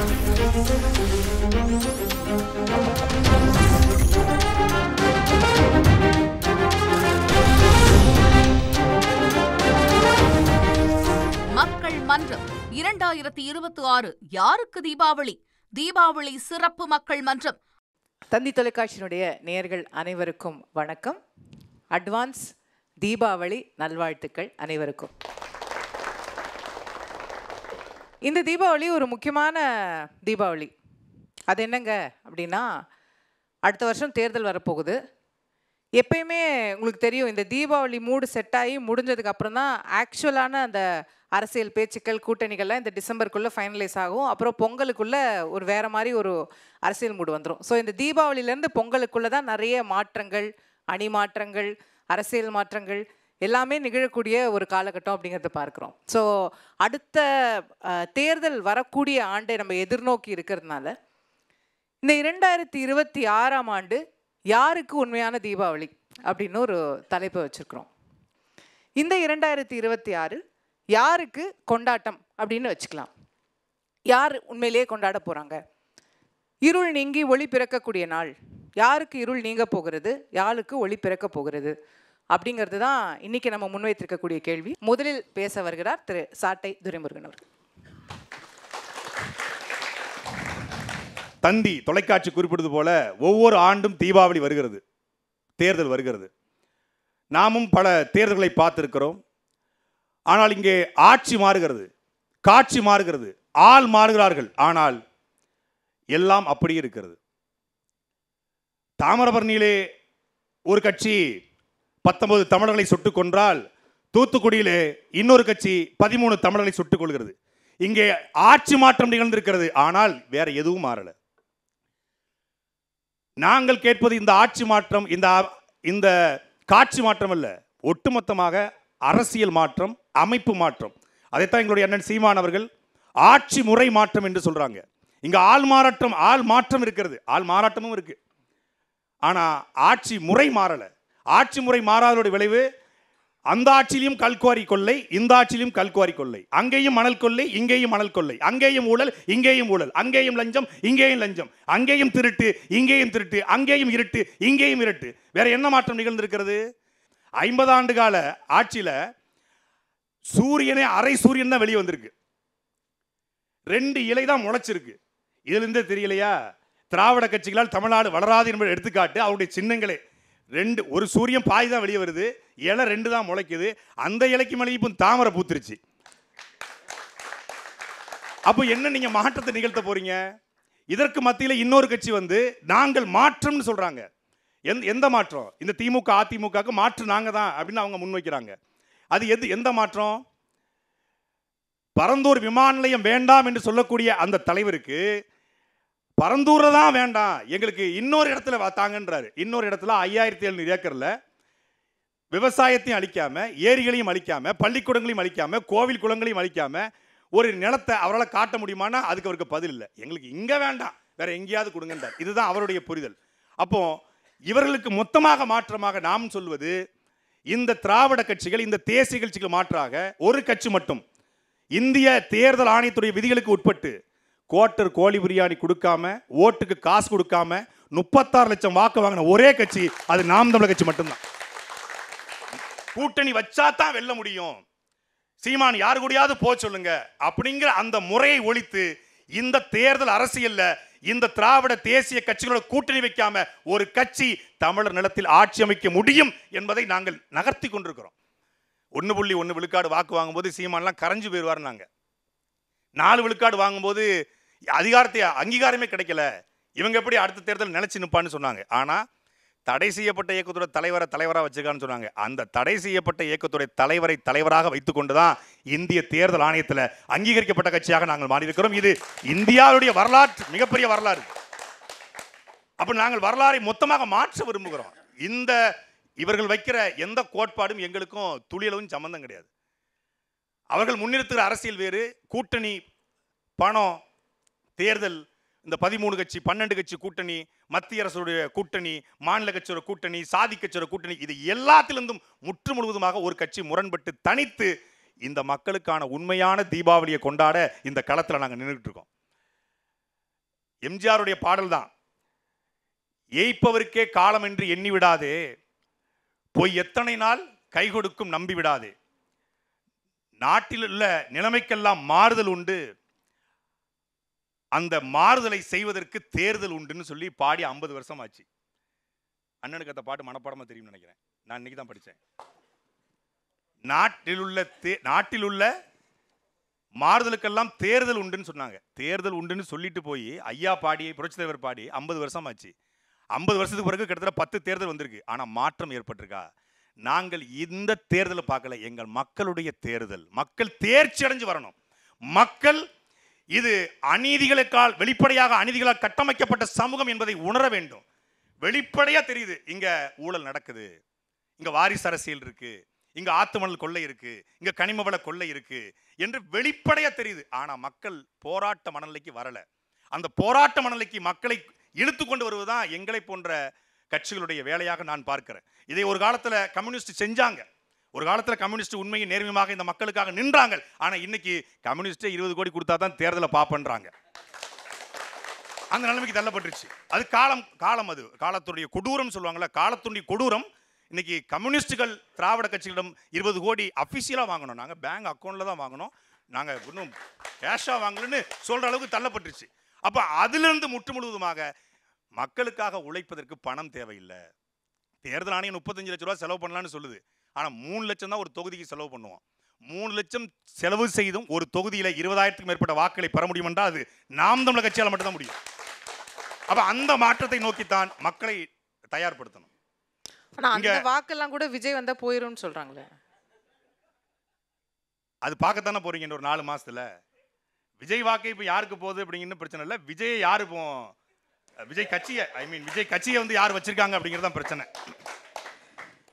மக்கள் மன்றம் 2026 யாருக்கு தீபாவளி? தீபாவளி சிறப்பு மக்கள் மன்றம். தந்தி தொலைக்காட்சியினுடைய நேயர்கள் அனைவருக்கும் வணக்கம். அட்வான்ஸ் தீபாவளி நல்வாழ்த்துக்கள் அனைவருக்கும். இந்த தீபாவளி ஒரு முக்கியமான தீபாவளி. அது என்னங்க அப்படின்னா, அடுத்த வருஷம் தேர்தல் வரப்போகுது. எப்பயுமே உங்களுக்கு தெரியும், இந்த தீபாவளி மூடு செட் ஆகி முடிஞ்சதுக்கு அப்புறம் தான் ஆக்சுவலான அந்த அரசியல் பேச்சுக்கள் கூட்டணிகள்லாம் இந்த டிசம்பருக்குள்ளே ஃபைனலைஸ் ஆகும். அப்புறம் பொங்கலுக்குள்ளே ஒரு வேறு மாதிரி ஒரு அரசியல் மூடு வந்துடும். ஸோ இந்த தீபாவளியிலேருந்து பொங்கலுக்குள்ளே தான் நிறைய மாற்றங்கள், அணி மாற்றங்கள், அரசியல் மாற்றங்கள் எல்லாமே நிகழக்கூடிய ஒரு காலகட்டம் அப்படிங்கிறத பார்க்குறோம். ஸோ அடுத்த தேர்தல் வரக்கூடிய ஆண்டை நம்ம எதிர்நோக்கி இருக்கிறதுனால இந்த 2026ஆம் ஆண்டு யாருக்கு உண்மையான தீபாவளி அப்படின்னு ஒரு தலைப்பை வச்சுருக்கிறோம். இந்த 2026 யாருக்கு கொண்டாட்டம் அப்படின்னு வச்சுக்கலாம். யார் உண்மையிலேயே கொண்டாட போகிறாங்க? இருள் நீங்கி ஒளி பிறக்கக்கூடிய நாள். யாருக்கு இருள் நீங்க போகிறது, யாருக்கு ஒளி பிறக்க போகிறது அப்படிங்கிறது தான் இன்றைக்கி நம்ம முன்வைத்திருக்கக்கூடிய கேள்வி. முதலில் பேச வருகிறார் திரு சாட்டை துரைமுருகன் அவர்கள். தந்தி தொலைக்காட்சி குறிப்பிடுவது போல ஒவ்வொரு ஆண்டும் தீபாவளி வருகிறது, தேர்தல் வருகிறது. நாமும் பல தேர்தல்களை பார்த்திருக்கிறோம். ஆனால் இங்கே ஆட்சி மாறுகிறது, காட்சி மாறுகிறது, ஆள் மாறுகிறார்கள். ஆனால் எல்லாம் அப்படி இருக்கிறது. தாமிரபரணியிலே ஒரு கட்சி 19 தமிழர்களை சுட்டுக் கொன்றால், தூத்துக்குடியிலே இன்னொரு கட்சி 13 தமிழர்களை சுட்டுக் கொள்கிறது. இங்கே ஆட்சி மாற்றம் நிகழ்ந்திருக்கிறது, ஆனால் வேற எதுவும் மாறல. நாங்கள் கேட்பது இந்த ஆட்சி மாற்றம், இந்த காட்சி மாற்றம் அல்ல, ஒட்டுமொத்தமாக அரசியல் மாற்றம், அமைப்பு மாற்றம். அதைத்தான் எங்களுடைய அண்ணன் சீமான் அவர்கள் ஆட்சி முறை மாற்றம் என்று சொல்றாங்க. இங்க ஆள் மாற்றம் இருக்கிறது, ஆள் மாறாட்டமும் இருக்கு. ஆனா ஆட்சி முறை மாறல. ஆட்சி முறை மாறாதோட விளைவு, அந்த ஆட்சியிலும் கல்குவாரி கொள்ளை, இந்த ஆட்சியிலும் கல்குவாரி கொள்ளை, அங்கேயும் மணல் கொள்ளை, இங்கேயும் மணல் கொள்ளை, அங்கேயும் ஊழல், இங்கேயும் ஊழல், அங்கேயும் லஞ்சம், இங்கேயும் லஞ்சம், அங்கேயும் திருட்டு, இங்கேயும் திருட்டு, அங்கேயும் இருட்டு, இங்கேயும் இருட்டு. வேற என்ன மாற்றம் நிகழ்ந்திருக்கிறது? 50 ஆண்டு கால ஆட்சியில சூரியனே அரை சூரியன் தான் வெளியே வந்திருக்கு. 2 இலை தான் முளைச்சிருக்கு. இதுல இருந்தே தெரியலையா திராவிட கட்சிகளால் தமிழ்நாடு வளராது என்பதை எடுத்துக்காட்டு. அவருடைய சின்னங்களே ஒரு சூரியன் பாய் தான் வெளியே வருது, இலை 2 தான் முளைக்குது. அந்த இலைக்கு மேலே இப்போ தாமரை பூத்துருச்சு. அப்போ என்ன நீங்க மாற்றத்தை நிகழ்த்த போறீங்க? இதற்கு மத்தியில் இன்னொரு கட்சி வந்து நாங்கள் மாற்றம்னு சொல்றாங்க. எந்த மாற்றம்? இந்த திமுக அதிமுகவுக்கு மாற்று நாங்க தான் அப்படின்னு அவங்க முன்வைக்கிறாங்க. அது எந்த மாற்றம்? பரந்தூர் விமான நிலையம் வேண்டாம் என்று சொல்லக்கூடிய அந்த தலைவருக்கு பரந்தூர் தான் வேண்டாம், எங்களுக்கு இன்னொரு இடத்துல தாங்கன்றாரு. இன்னொரு இடத்துல 5700 ஏக்கர்ல விவசாயத்தையும் அழிக்காம, ஏரிகளையும் அழிக்காம, பள்ளிக்கூடங்களையும் அழிக்காம, கோவில் குளங்களையும் அழிக்காம ஒரு நிலத்தை அவரால் காட்ட முடியுமானா அதுக்கு அவருக்கு பதில் இல்லை. எங்களுக்கு இங்க வேண்டாம், வேற எங்கேயாவது கொடுங்கன்றார். இதுதான் அவருடைய புரிதல். அப்போ இவர்களுக்கு மொத்தமாக மாற்றமாக நாம் சொல்வது, இந்த திராவிட கட்சிகள், இந்த தேசிய கட்சிகள் மாற்றாக ஒரு கட்சி மட்டும் இந்திய தேர்தல் ஆணையத்துடைய விதிகளுக்கு உட்பட்டு கோட்டர் கோழி பிரியாணி கொடுக்காம, ஓட்டுக்கு காசு கொடுக்காம 36 லட்சம் வாக்கு வாங்கின ஒரே கட்சி அது நாம் தமிழர் கட்சி மட்டும்தான். கூட்டணி வச்சா தான் வெல்ல முடியும், சீமான் யாரு கூடயாவது போ சொல்லுங்க அப்படிங்கிற அந்த முறையை ஒழித்து இந்த தேர்தல் அரசியல்ல இந்த திராவிட தேசிய கட்சிகளோட கூட்டணி வைக்காம ஒரு கட்சி தமிழர் நிலத்தில் ஆட்சி அமைக்க முடியும் என்பதை நாங்கள் நகர்த்தி கொண்டிருக்கிறோம். 1.1 விழுக்காடு வாக்கு வாங்கும்போது சீமான்லாம் கரைஞ்சு போயிடுவார். நாங்கள் 4 விழுக்காடு வாங்கும்போது அங்கீகாரமே கிடைக்கல, இவங்க எப்படி அடுத்த தேர்தல் நினைச்சு நிற்பான்னு சொன்னாங்க. ஆனா தடை செய்யப்பட்ட இயக்கத்தோட தலைவராக வச்சுக்கான்னு சொன்னாங்க. அந்த தடை செய்யப்பட்ட இயக்கத்துடைய தலைவராக வைத்துக் கொண்டுதான் இந்திய தேர்தல் ஆணையத்தில் அங்கீகரிக்கப்பட்ட கட்சியாக நாங்கள் மாறி இருக்கிறோம். இது இந்தியாவுடைய வரலாற்று மிகப்பெரிய வரலாறு. அப்ப நாங்கள் வரலாறை மொத்தமாக மாற்ற விரும்புகிறோம். இவர்கள் வைக்கிற எந்த கோட்பாடும் எங்களுக்கும் துளியளவும் சம்பந்தம் கிடையாது. அவர்கள் முன்னிறுத்துகிற அரசியல் வேறு, கூட்டணி, பணம், தேர்தல், இந்த 13 கட்சி 12 கட்சி கூட்டணி, மத்திய அரசுடைய கூட்டணி, மாநில கட்சியோட கூட்டணி, சாதி கட்சியோட கூட்டணி, இது எல்லாத்திலிருந்தும் முற்று முழுவதுமாக ஒரு கட்சி முரண்பட்டு தனித்து இந்த மக்களுக்கான உண்மையான தீபாவளியை கொண்டாட இந்த களத்தில் நாங்கள் நின்றுட்டு இருக்கோம். எம்ஜிஆருடைய பாடல் தான். ஏய்ப்பவருக்கே காலம் என்று எண்ணி விடாதே, பொய் எத்தனை நாள் கை கொடுக்கும் நம்பி விடாதே, நாட்டில் உள்ள நிலைமைக்கெல்லாம் மாறுதல் உண்டு, அந்த மாறுதலை செய்வதற்கு தேர்தல் உண்டுன்னு சொல்லி பாடி 50 வருஷம் ஆச்சு. அண்ணனுக்கு அந்த பாட்டு மனப்பாடமா தெரியும் நினைக்கிறேன். நான் இன்னைக்கு தான் படித்தேன். நாட்டில் உள்ள மாறுதலுக்கெல்லாம் தேர்தல் உண்டுன்னு சொன்னாங்க. தேர்தல் உண்டுன்னு சொல்லிட்டு போய் ஐயா பாடி, புரட்சி தலைவர் பாடி 50 வருஷம் ஆச்சு. 50 வருஷத்துக்கு பிறகு கிட்டத்தட்ட 10 தேர்தல் வந்திருக்கு. ஆனால் மாற்றம் ஏற்பட்டிருக்கா? நாங்கள் இந்த தேர்தலை பார்க்கல. எங்கள் மக்களுடைய தேர்தல். மக்கள் தேர்ச்சி அடைஞ்சு வரணும். மக்கள் இது அநீதிகளுக்கால், வெளிப்படையாக அநீதிகளால் கட்டமைக்கப்பட்ட சமூகம் என்பதை உணர வேண்டும். வெளிப்படையா தெரியுது, இங்க ஊழல் நடக்குது, இங்க வாரிசு அரசியல் இருக்கு, இங்க ஆத்துமணல் கொள்ளை இருக்கு, இங்க கனிம வள கொள்ளை இருக்கு என்று வெளிப்படையா தெரியுது. ஆனா மக்கள் போராட்ட மனநிலைக்கு வரல. அந்த போராட்ட மனநிலைக்கு மக்களை இழுத்து கொண்டு வருவதுதான் எங்களை போன்ற கட்சிகளுடைய வேலையாக நான் பார்க்கிறேன். இதை ஒரு காலத்துல கம்யூனிஸ்ட் செஞ்சாங்க. ஒரு காலத்துல கம்யூனிஸ்ட் உண்மையை நேர்மையாக இந்த மக்களுக்காக நின்றாங்க. ஆனா இன்னைக்கு கம்யூனிஸ்டே 20 கோடி கொடுத்தா தான் தேர்தலை பாப்பன்றாங்க. அந்த நிலைமைக்கு தள்ளப்பட்டுருச்சு. அது காலம் அது காலத்துடைய கொடூரம் சொல்லுவாங்கல்ல, காலத்துடைய கொடூரம். இன்னைக்கு கம்யூனிஸ்டுகள் திராவிட கட்சிகளிடம் 20 கோடி அஃபிஷியலாக வாங்கணும், நாங்கள் பேங்க் அக்கௌண்ட்டில் தான் வாங்கணும், நாங்கள் இன்னும் கேஷாக வாங்கலன்னு சொல்கிற அளவுக்கு தள்ளப்பட்டுருச்சு. அப்போ அதிலிருந்து முற்று முழுவதுமாக மக்களுக்காக உழைப்பதற்கு பணம் தேவையில்லை. தேர்தல் ஆணையம் 35 லட்ச ரூபா செலவு பண்ணலான்னு சொல்லுது. ஆனால் 3 லட்சம் தான் ஒரு தொகுதிக்கு செலவு பண்ணுவோம். 3 லட்சம் செலவு செய்தும் ஒரு தொகுதியில் 20,000க்கும் மேற்பட்ட வாக்குகளை பெற முடியும் என்றால் அது நாம் தமிழர் கட்சியால் மட்டும்தான் முடியும். அப்போ அந்த மாற்றத்தை நோக்கித்தான் மக்களை தயார்படுத்தணும். அந்த வாக்கெல்லாம் கூட விஜய் வந்தா போயிரும்னு சொல்றாங்களே, அது பார்க்கத்தானே போறீங்க ஒரு 4 மாசத்துல. விஜய் வாக்கு இப்போ யாருக்கு போகுது அப்படிங்கிறது பிரச்சனை இல்லை. விஜய் யாரு இப்போ விஜய் கட்சியை விஜய் கட்சியை வந்து யார் வச்சிருக்காங்க அப்படிங்கிறது தான் பிரச்சனை.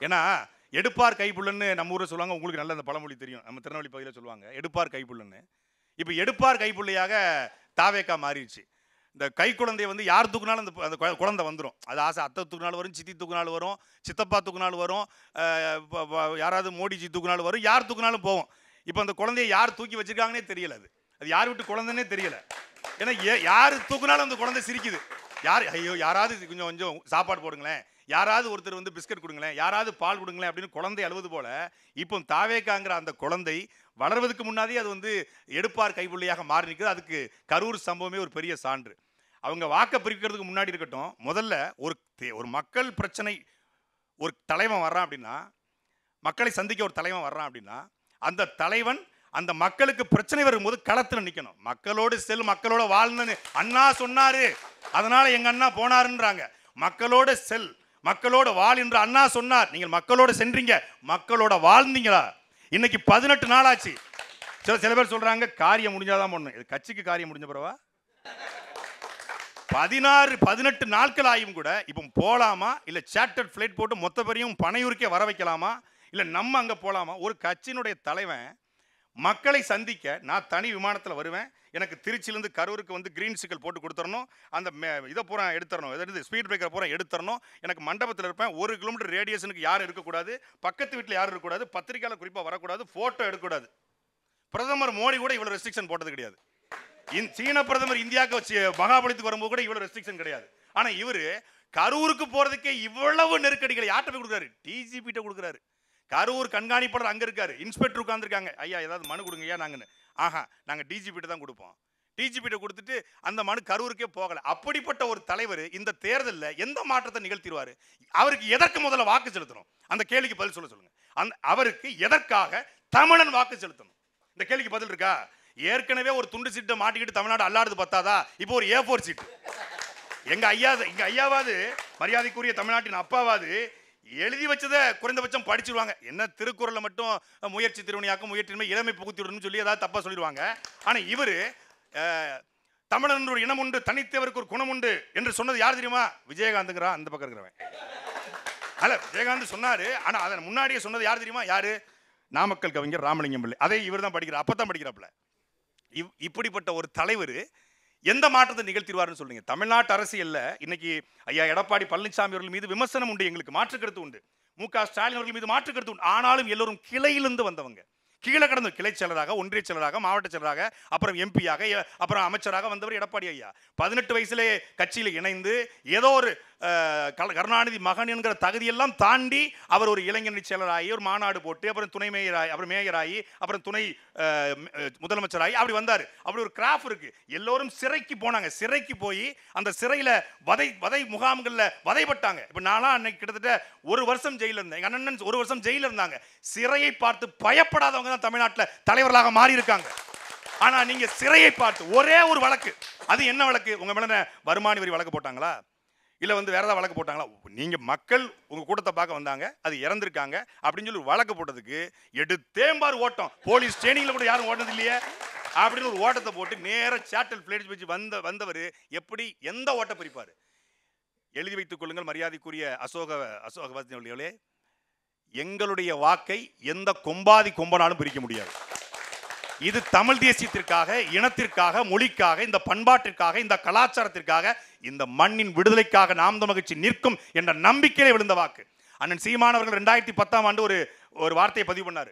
ஏன்னா எடுப்பார் கைப்புள்ளன்னு நம்ம ஊரில் சொல்லுவாங்க. உங்களுக்கு நல்ல அந்த பழமொழி தெரியும், நம்ம திருநெல்வேலி பகுதியில் சொல்லுவாங்க எடுப்பார் கைப்புள்ளன்னு. இப்போ எடுப்பார் கைப்புள்ளையாக தாவேக்கா மாறிடுச்சு. இந்த கை குழந்தைய வந்து யார் தூக்குனாலும் அந்த குழந்தை வந்துடும். அது ஆசை அத்தை தூக்குனாலும் வரும், சித்தி தூக்குனாலும் வரும், சித்தப்பா தூக்குனாலும் வரும், யாராவது மோடிஜி தூக்குனாலும் வரும், யார் தூக்குனாலும் போவோம். இப்போ அந்த குழந்தைய யார் தூக்கி வச்சிருக்காங்கன்னே தெரியல. அது யார் விட்டு குழந்தைன்னே தெரியல. ஏன்னா யார் தூக்குனாலும் அந்த குழந்தை சிரிக்குது. ஐயோ யாராவது கொஞ்சம் கொஞ்சம் சாப்பாடு போடுங்களேன், யாராவது ஒருத்தர் வந்து பிஸ்கட் கொடுங்களேன், யாராவது பால் கொடுங்களேன் அப்படின்னு குழந்தை அழுவது போல இப்போ தாவேக்காங்கிற அந்த குழந்தை வளர்வதற்கு முன்னாடியே அது வந்து எடுப்பார் கைப்புள்ளையாக மாறி நிற்குது. அதுக்கு கரூர் சம்பவமே ஒரு பெரிய சான்று. அவங்க வாக்கை பிரிக்கிறதுக்கு முன்னாடி இருக்கட்டும், முதல்ல ஒரு மக்கள் பிரச்சனை, ஒரு தலைவன் வர்றான் அப்படின்னா, மக்களை சந்திக்க ஒரு தலைவன் வர்றான் அப்படின்னா, அந்த தலைவன் அந்த மக்களுக்கு பிரச்சனை வரும்போது களத்தில் நிற்கணும். மக்களோடு செல், மக்களோட வாழ்னு அண்ணா சொன்னாரு, அதனால எங்க அண்ணா போனாருன்றாங்க. மக்களோட செல், மக்களோட வாழ் என்று அண்ணா சொன்னார். நீங்கள் மக்களோட சென்றீங்க, மக்களோட வாழ்ந்தீங்களா? இன்னைக்கு 18 நாள் ஆச்சு. சில பேர் சொல்றாங்க காரியம் முடிஞ்சாதான் போடணும். இது கட்சிக்கு காரியம் முடிஞ்ச பிறவா? 18 நாட்கள் ஆயும் கூட இப்போ போலாமா, இல்ல சார்ட்டர்ட் ஃபிளைட் போட்டு மொத்த பேரையும் பனையூருக்கே வர வைக்கலாமா, இல்ல நம்ம அங்க போலாமா? ஒரு கட்சியினுடைய தலைவன் மக்களை சந்திக்க நான் தனி விமானத்தில் வருவேன், எனக்கு திருச்சியிலேருந்து கரூருக்கு வந்து கிரீன் சிக்கல் போட்டு கொடுத்துடணும், அந்த இதை பூரா எடுத்துடணும், எதாவது ஸ்பீட் பிரேக்கர் பூரா எடுத்துடணும், எனக்கு மண்டபத்தில் இருப்பேன், 1 கிலோமீட்டர் ரேடியேஷனுக்கு யாரும் இருக்கக்கூடாது, பக்கத்து வீட்டில் யாரும் இருக்கக்கூடாது, பத்திரிக்கையாளர் குறிப்பாக வரக்கூடாது, ஃபோட்டோ எடுக்கக்கூடாது. பிரதமர் மோடி கூட இவ்வளோ ரெஸ்ட்ரிக்ஷன் போட்டது கிடையாது. சீன பிரதமர் இந்தியாவுக்கு மகாபலித்துக்கு வரும்போது கூட இவ்வளோ ரெஸ்ட்ரிக்ஷன் கிடையாது. ஆனால் இவர் கரூருக்கு போகிறதுக்கே இவ்வளவு நெருக்கடிகளை யார்கிட்ட போய் கொடுக்குறாரு? டிஜிபிட்ட கொடுக்குறாரு. கரூர் கண்காணிப்பாளர் அங்கே இருக்காரு, இன்ஸ்பெக்டர் உட்காந்துருக்காங்க, ஐயா ஏதாவது மனு கொடுங்கய்யா நாங்கன்னு. நாங்கள் டிஜிபிட்ட தான் கொடுப்போம். டிஜிபிட்ட கொடுத்துட்டு அந்த மனு கரூருக்கே போகலை. அப்படிப்பட்ட ஒரு தலைவர் இந்த தேர்தலில் எந்த மாற்றத்தை நிகழ்த்திடுவார்? அவருக்கு எதற்கு முதல்ல வாக்கு செலுத்தணும்? அந்த கேள்விக்கு பதில் சொல்லுங்க. அவருக்கு எதற்காக தமிழன் வாக்கு செலுத்தணும்? இந்த கேள்விக்கு பதில் இருக்கா? ஏற்கனவே ஒரு துண்டு சீட்டை மாட்டிக்கிட்டு தமிழ்நாடு அல்லாடுது பத்தாதா, இப்போ ஒரு A4 சீட்டு. எங்க ஐயாவாது மரியாதைக்குரிய தமிழ்நாட்டின் அப்பாவாது எழுதி வச்சதை குறைந்தபட்சம் படிச்சிருவாங்க. என்ன திருக்குறளை மட்டும் முயற்சி திருவினையாக்கும், முயற்சிமை இளமை புகுத்தி விடணும்னு சொல்லி ஏதாவது தப்பா சொல்லிடுவாங்க. ஆனா இவரு தமிழன் ஒரு இனம் உண்டு, தனித்தவருக்கு ஒரு குணம் உண்டு என்று சொன்னது யார் தெரியுமா? விஜயகாந்துங்கிறான் அந்த பக்கம் இருக்கிறவன். அல்ல, விஜயகாந்த் சொன்னாரு. ஆனா அதன் முன்னாடியே சொன்னது யார் தெரியுமா? யாரு? நாமக்கல் கவிஞர் ராமலிங்கம் பிள்ளை. அதை இவர் தான் படிக்கிறார், அப்பதான் படிக்கிறாப்புல. இப்படிப்பட்ட ஒரு தலைவர் எந்த மாற்றத்தை நிகழ்த்திடுவார்னு சொல்றீங்க? தமிழ்நாட்டு அரசியல்ல இன்னைக்கு ஐயா எடப்பாடி பழனிசாமி அவர்கள் மீது விமர்சனம் உண்டு, எங்களுக்கு மாற்று கருத்து உண்டு, மு க ஸ்டாலின் அவர்கள் மீது மாற்று கருத்து உண்டு. ஆனாலும் எல்லோரும் கிளையிலிருந்து வந்தவங்க, கீழே கடந்து கிளை செயலராக, ஒன்றிய செயலராக, மாவட்ட செயலராக, அப்புறம் எம்பியாக, அப்புறம் அமைச்சராக வந்தவர் எடப்பாடி ஐயா. 18 வயசுலே கட்சியில் இணைந்து ஏதோ ஒரு கருணாநிதி மகன் என்கிற தகுதியெல்லாம் தாண்டி அவர் ஒரு இளைஞரணி செயலராகி ஒரு மாநாடு போட்டு அப்புறம் துணை மேயராகி, அப்புறம் மேயராகி, அப்புறம் துணை முதலமைச்சராகி அப்படி வந்தார். அப்படி ஒரு கிராஃப் இருக்கு. எல்லோரும் சிறைக்கு போனாங்க. சிறைக்கு போய் அந்த சிறையில் வதை முகாம்களில் வதைப்பட்டாங்க. இப்போ நான்லாம் அன்னைக்கு கிட்டத்தட்ட 1 வருஷம் ஜெயிலில் இருந்தேன். எங்கள் அண்ணன் 1 வருஷம் ஜெயிலில் இருந்தாங்க. சிறையை பார்த்து பயப்படாதவங்க தான் தமிழ்நாட்டில் தலைவர்களாக மாறி இருக்காங்க. ஆனா நீங்க சிறையை பார்த்து ஒரே ஒரு வழக்கு, அது என்ன வழக்கு? உங்க மேல வருமான வரி வழக்கு போட்டாங்களா, இல்ல வேற ஏதாவது வழக்கு போட்டாங்களா? நீங்க மக்கள் உங்க கூட்டத்தை பார்க்க வந்தாங்க, அது இறந்திருக்காங்க அப்படின்னு சொல்லி வழக்கு போட்டதுக்கு எடுத்தேம்பார் ஓட்டம். போலீஸ் ஸ்டேஷன்ல கூட யாரும் ஓட்டது இல்லையே அப்படின்னு ஒரு ஓட்டத்தை போட்டு நேர சேட்டல் பிளேட் வச்சு வந்தவர் எப்படி எந்த ஓட்ட பிரிப்பாரு? எழுதி வைத்துக் கொள்ளுங்கள் மரியாதைக்குரிய அசோகவர்களே, எங்களுடைய வாக்கை எந்த கொம்பாதி கொம்பனாலும் பிரிக்க முடியாது. இது தமிழ் தேசியத்திற்காக, இனத்திற்காக, மொழிக்காக, இந்த பண்பாட்டிற்காக, இந்த கலாச்சாரத்திற்காக, இந்த மண்ணின் விடுதலைக்காக நாம் தமிழர் கட்சி நிற்கும் என்ற நம்பிக்கையிலே விழுந்த வாக்கு. அண்ணன் சீமான் அவர்கள் 2010ஆம் ஆண்டு ஒரு வார்த்தையை பதிவு பண்ணாரு.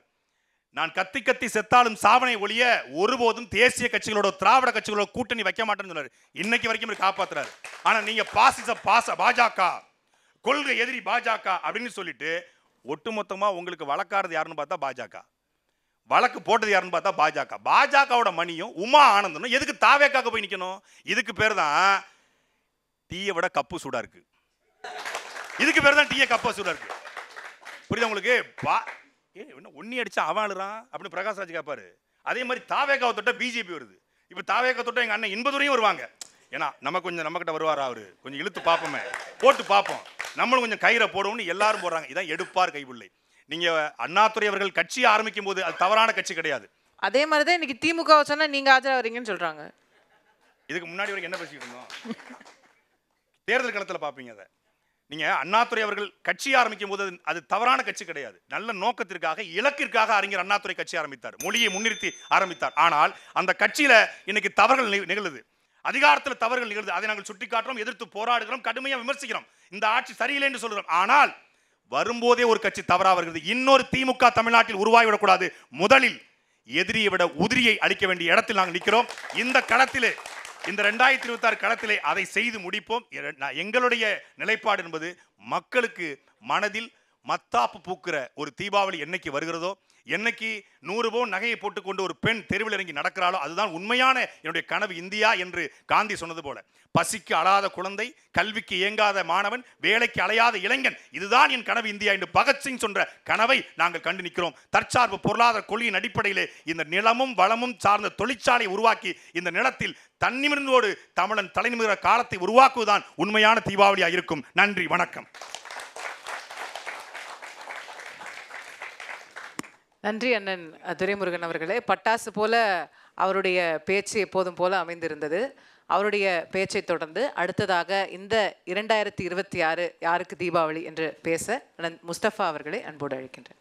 நான் கத்தி கத்தி செத்தாலும் சாவனை ஒழிய ஒருபோதும் தேசிய கட்சிகளோட, திராவிட கட்சிகளோட கூட்டணி வைக்க மாட்டேன்னு சொன்னாரு. இன்னைக்கு வரைக்கும் காப்பாத்துறாரு. ஆனா நீங்க பாஜக, கொள்கை எதிரி பாஜக அப்படின்னு சொல்லிட்டு ஒட்டுமொத்தமா உங்களுக்கு வழக்காரது யாருன்னு பார்த்தா பாஜக, வழக்கு போட்டது யாருன்னு பார்த்தா பாஜக. பாஜகவோட மணியும் உமா ஆனந்தனும் எதுக்கு தாவேக்காக போய் நிக்கணும்? இதுக்கு பேர் தான் டீயை விட கப்பு சூடா இருக்கு. இதுக்கு பேர் தான் டீயை கப்பா சூடா இருக்கு. புரியுதா உங்களுக்கு? ஒன்னி அடிச்சா அவன் அழுறான் அப்படின்னு பிரகாஷ்ராஜ் கேட்பாரு. அதே மாதிரி தாவேக்காவை தொட்ட பிஜேபி வருது. இப்ப தாவேக்கா தொட்ட எங்க அண்ணன் இன்பதுரையும் வருவாங்க. ஏன்னா நம்மகிட்ட வருவாரா, அவரு கொஞ்சம் இழுத்து பார்ப்போமே, போட்டு பார்ப்போம், நம்மளும் கொஞ்சம் கயிறை போடுவோம்னு எல்லாரும் போடுறாங்க. இதான் எடுப்பார் கைபிள்ளை. நீங்க அண்ணாதுரை அவர்கள் கட்சி ஆரம்பிக்கும் போது அது தவறான கட்சி கிடையாது. அதே மாதிரிதான் இன்னைக்கு திமுக சொன்னா நீங்க ஆஜராவீங்கன்னு சொல்றாங்க. இதுக்கு முன்னாடி வரைக்கும் என்ன பேசிட்டு இருந்தோம்? தேர்தல் களத்தில் பார்ப்பீங்க. அதை நீங்க அண்ணாதுரை அவர்கள் கட்சி ஆரம்பிக்கும் போது அது தவறான கட்சி கிடையாது. நல்ல நோக்கத்திற்காக, இலக்கிற்காக அறிஞர் அண்ணாதுரை கட்சி ஆரம்பித்தார், மொழியை முன்னிறுத்தி ஆரம்பித்தார். ஆனால் அந்த கட்சியில இன்னைக்கு தவறுகள் நிகழுது, அதிகாரத்தில் தவறுகள் நிகழுது. அதை நாங்கள் சுட்டிக்காட்டுறோம், எதிர்த்து போராடுகிறோம், கடுமையாக விமர்சிக்கிறோம். இந்த ஆட்சி சரியில்லை என்று சொல்கிறோம். ஆனால் வரும்போதே ஒரு கட்சி தவறா வருகிறது. இன்னொரு திமுக தமிழ்நாட்டில் உருவாகிவிடக்கூடாது. முதலில் எதிரியை விட உதிரியை அளிக்க வேண்டிய இடத்தில் நாங்கள் நிற்கிறோம். இந்த களத்திலே, இந்த 2026 களத்திலே அதை செய்து முடிப்போம். எங்களுடைய நிலைப்பாடு என்பது மக்களுக்கு மனதில் மத்தாப்பு பூக்கிற ஒரு தீபாவளி என்னைக்கு வருகிறதோ, என்னைக்கு 100 பவுன் நகையை போட்டுக்கொண்டு ஒரு பெண் தெருவில் இறங்கி நடக்கிறாளோ, அதுதான் உண்மையான என்னுடைய கனவு இந்தியா என்று காந்தி சொன்னது போல. பசிக்கு அழாத குழந்தை, கல்விக்கு ஏங்காத மாணவன், வேலைக்கு அலையாத இளைஞன், இதுதான் என் கனவு இந்தியா என்று பகத்சிங் சொன்ன கனவை நாங்கள் கண்டு நிற்கிறோம். தற்சார்பு பொருளாதார கொள்கையின் அடிப்படையிலே இந்த நிலமும் வளமும் சார்ந்த தொழிற்சாலை உருவாக்கி இந்த நிலத்தில் தன்னிமிர்ந்தோடு தமிழன் தலைநிமிர காலத்தை உருவாக்குவதுதான் உண்மையான தீபாவளியாக இருக்கும். நன்றி, வணக்கம். நன்றி அண்ணன் துரைமுருகன் அவர்களே. பட்டாசு போல அவருடைய பேச்சு எப்போதும் போல அமைந்திருந்தது. அவருடைய பேச்சை தொடர்ந்து அடுத்ததாக இந்த 2026 யாருக்கு தீபாவளி என்று பேச அண்ணன் முஸ்தபா அவர்களை அன்போடு அழைக்கின்றேன்.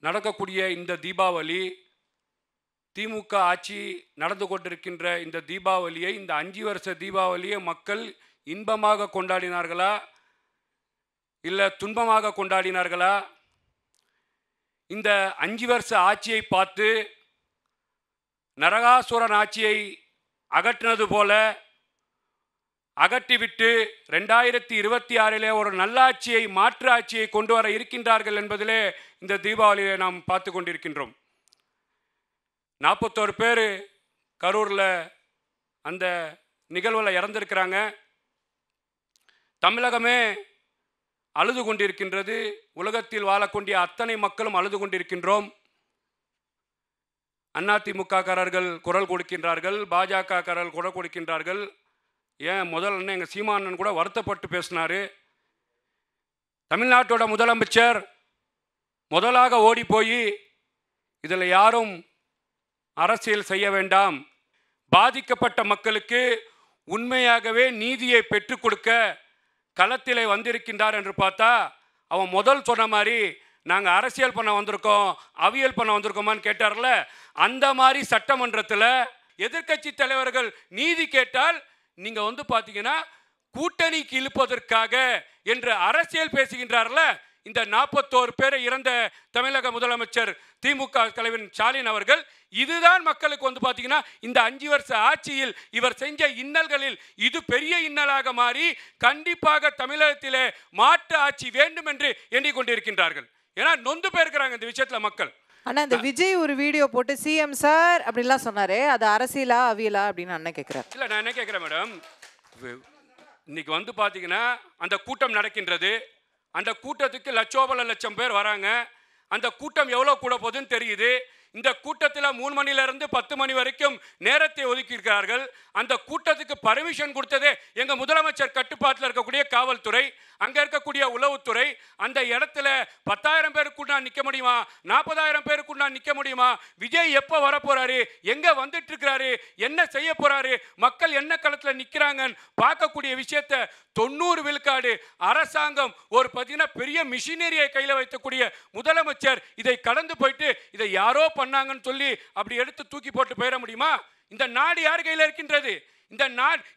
நடக்கக்கூடிய இந்த தீபாவளி, திமுக ஆட்சி நடந்து கொண்டிருக்கின்ற இந்த தீபாவளியை, இந்த 5 வருஷ தீபாவளியை மக்கள் இன்பமாக கொண்டாடினார்களா இல்லை துன்பமாக கொண்டாடினார்களா? இந்த 5 வருஷ ஆட்சியை பார்த்து நரகாசுரன் ஆட்சியை அகற்றினது போல அகற்றிவிட்டு 2026 ஒரு நல்லாட்சியை, மாற்று ஆட்சியை கொண்டு வர இருக்கின்றார்கள் என்பதிலே இந்த தீபாவளியை நாம் பார்த்து கொண்டிருக்கின்றோம். 41 பேர் கரூரில் அந்த நிகழ்வில் இறந்திருக்கிறாங்க. தமிழகமே அழுது கொண்டிருக்கின்றது. உலகத்தில் வாழக்கூடிய அத்தனை மக்களும் அழுது கொண்டிருக்கின்றோம். அதிமுககாரர்கள் குரல் கொடுக்கின்றார்கள், பாஜகக்காரர்கள் குரல் கொடுக்கின்றார்கள். ஏன் முதல்ல எங்கள் சீமானன் கூட வருத்தப்பட்டு பேசினார். தமிழ்நாட்டோட முதலமைச்சர் முதலாக ஓடி போய் இதில் யாரும் அரசியல் செய்ய வேண்டாம், பாதிக்கப்பட்ட மக்களுக்கு உண்மையாகவே நீதியை பெற்றுக் கொடுக்க களத்திலே வந்திருக்கின்றார் என்று பார்த்தா, அவன் முதல் சொன்ன மாதிரி நாங்கள் அரசியல் பண்ண வந்திருக்கோம், அவியல் பண்ண வந்திருக்கோமான்னு கேட்டார்ல, அந்த மாதிரி சட்டமன்றத்தில் எதிர்க்கட்சி தலைவர்கள் நீதி கேட்டால் நீங்கள் பார்த்தீங்கன்னா கூட்டணிக்கு இழுப்பதற்காக என்று அரசியல் பேசுகின்றார்ல, இந்த 41 பேரை இறந்த தமிழக முதலமைச்சர் திமுக தலைவர் ஸ்டாலின் அவர்கள் இதுதான் மக்களுக்கு வந்து பார்த்தீங்கன்னா இந்த 5 வருஷ ஆட்சியில் இவர் செஞ்ச இன்னல்களில் இது பெரிய இன்னலாக மாறி கண்டிப்பாக தமிழகத்திலே மாற்று ஆட்சி வேண்டும் என்று எண்ணிக்கொண்டிருக்கின்றார்கள். ஏன்னா நொந்து போயிருக்கிறாங்க இந்த விஷயத்துல மக்கள். ஆனா இந்த விஜய் ஒரு வீடியோ போட்டு சிஎம் சார் அப்படிலாம் சொன்னாரே, அது அரசியலா அவியலா அப்படின்னு அண்ணன் கேட்கிறார். இல்லை, நான் என்ன கேட்குறேன் மேடம், இன்னைக்கு வந்து பார்த்தீங்கன்னா அந்த கூட்டம் நடக்கின்றது. அந்த கூட்டத்துக்கு லட்சம் பேர் வராங்க. அந்த கூட்டம் எவ்வளோ கூட போகுதுன்னு தெரியுது. இந்த கூட்டத்தில் 3 மணிலிருந்து 10 மணி வரைக்கும் நேரத்தை ஒதுக்கியிருக்கிறார்கள். அந்த கூட்டத்துக்கு பர்மிஷன் கொடுத்ததே எங்கள் முதலமைச்சர் கட்டுப்பாட்டில் இருக்கக்கூடிய காவல்துறை, அங்கே இருக்கக்கூடிய உளவுத்துறை. அந்த இடத்துல 10,000 பேருக்குண்டா நிற்க முடியுமா? 40,000 பேருக்குண்டா நிற்க முடியுமா? விஜய் எப்போ வரப்போறாரு, எங்கே வந்துட்டு இருக்கிறாரு, என்ன செய்ய போறாரு, மக்கள் என்ன களத்தில் நிற்கிறாங்கன்னு பார்க்கக்கூடிய விஷயத்தை 90 விழுக்காடு அரசாங்கம் ஒரு பார்த்தீங்கன்னா பெரிய மிஷினரியை கையில் வைக்கக்கூடிய முதலமைச்சர் இதை கடந்து போயிட்டு இதை யாரோ பண்ணாங்கன்னு சொல்லி அப்படி எடுத்து தூக்கி போட்டு போயிட முடியுமா? இந்த நாடு யார் கையில் இருக்கின்றது?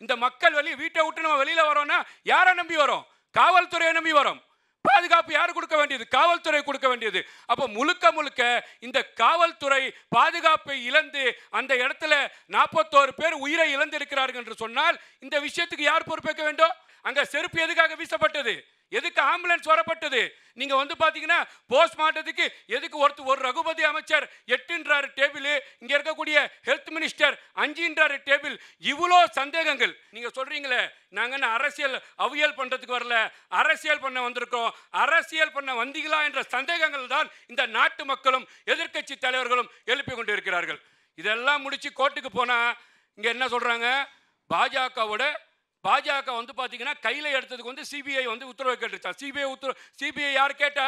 இந்த மக்கள் வீட்டை விட்டு நம்ம வெளியில வரோம்னா யாரை நம்பி வரோம்? காவல்துறையை நம்பி வரோம். பாதுகாப்பு யார் கொடுக்க வேண்டியது? காவல்துறை கொடுக்க வேண்டியது. அப்போ முழுக்க இந்த காவல்துறை பாதுகாப்பை இழந்து அந்த இடத்துல 41 பேர் உயிரை இழந்திருக்கிறார்கள் என்று சொன்னால் இந்த விஷயத்துக்கு யார் பொறுப்பேற்க வேண்டும்? அங்க செருப்பு எதுக்காக வீசப்பட்டது? எதுக்கு ஆம்புலன்ஸ் வரப்பட்டது? நீங்க வந்து பாத்தீங்கன்னா போஸ்ட்மார்ட்டத்துக்கு எதுக்கு ஒரு ரகுபதி அமைச்சர் 8ன்றாரு டேபிள், இங்க இருக்கக்கூடிய ஹெல்த் மினிஸ்டர் 5ன்றாரு டேபிள். இவ்வளோ சந்தேகங்கள். நீங்க சொல்றீங்களே நாங்க அரசியல் அவியல் பண்றதுக்கு வரல, அரசியல் பண்ண வந்திருக்கோம். அரசியல் பண்ண வந்தீங்களா என்ற சந்தேகங்கள் தான் இந்த நாட்டு மக்களும் எதிர்க்கட்சி தலைவர்களும் எழுப்பி கொண்டு இருக்கிறார்கள். இதெல்லாம் முடிச்சு கோர்ட்டுக்கு போனா இங்க என்ன சொல்றாங்க? பாஜக வந்து பார்த்தீங்கன்னா கையில் எடுத்ததுக்கு வந்து சிபிஐ வந்து உத்தரவு கேட்டுச்சா? சிபிஐ யார் கேட்டா?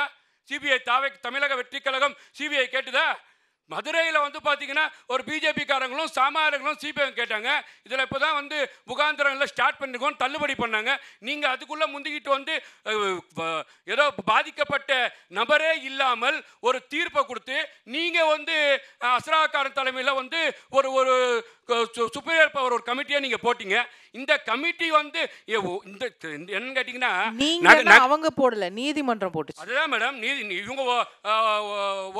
சிபிஐ தமிழக வெற்றி கழகம் சிபிஐ கேட்டுதா? மதுரையில் வந்து பார்த்தீங்கன்னா ஒரு பிஜேபி காரங்களும் சாமானியர்களும் சிபிஐ கேட்டாங்க. இதில் இப்போ தான் வந்து முகாந்திரங்களில் ஸ்டார்ட் பண்ணிருக்கோம், தள்ளுபடி பண்ணாங்க. நீங்கள் அதுக்குள்ளே முந்திக்கிட்டு வந்து ஏதோ பாதிக்கப்பட்ட நபரே இல்லாமல் ஒரு தீர்ப்பை கொடுத்து நீங்கள் வந்து அஸ்ராக்காரன் தலைமையில் வந்து ஒரு சுப்பீரியர் பவர் ஒரு கமிட்டியை நீங்கள் போட்டீங்க. இந்த கமிட்டி வந்து என்னன்னு கேட்டீங்கன்னா அவங்க போடல, நீதிமன்றம் போட்டுச்சு. அதுதான் மேடம், இவங்க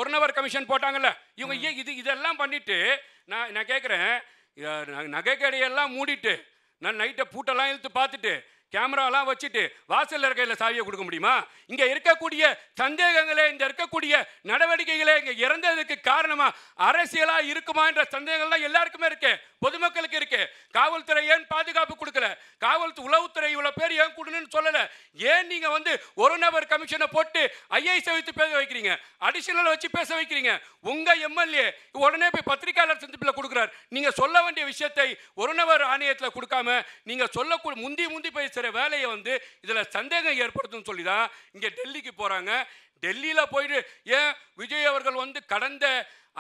1 நபர் கமிஷன் போட்டாங்கல்ல, இவங்க இதெல்லாம் பண்ணிட்டு நான் கேட்குறேன், நகை கடையெல்லாம் மூடிட்டு நான் நைட்டை பூட்டெல்லாம் இழுத்து பார்த்துட்டு கேமராலாம் வச்சுட்டு வாசல் இருக்கையில் சாவியை கொடுக்க முடியுமா? இங்கே இருக்கக்கூடிய சந்தேகங்களே, இந்த இருக்கக்கூடிய நடவடிக்கைகளே இங்கே இறந்ததுக்கு காரணமா அரசியலா இருக்குமா என்ற சந்தேகங்கள்லாம் எல்லாருக்குமே இருக்கு, பொதுமக்களுக்கு இருக்கு. காவல்துறை ஏன் பாதுகாப்பு கொடுக்கல? உளவுத்துறை இவ்வளவு பேர் ஏன் கொடுன்னு சொல்லல? ஏன் நீங்க வந்து 1 நபர் கமிஷனை போட்டு ஐஏஎஸ் வைத்து பேச வைக்கிறீங்க, அடிஷனல் வச்சு பேச வைக்கிறீங்க? உங்க எம்எல்ஏ உடனே போய் பத்திரிகையாளர் சந்திப்பில் கொடுக்குறார். நீங்க சொல்ல வேண்டிய விஷயத்தை 1 நபர் ஆணையத்தில் கொடுக்காம நீங்க சொல்லக்கூடிய முந்தி பேசுற வேலையை வந்து இதுல சந்தேகம் ஏற்படுத்தும் சொல்லிதான் இங்க டெல்லிக்கு போறாங்க. டெல்லியில போயிட்டு ஏன் விஜய் அவர்கள் வந்து கடந்த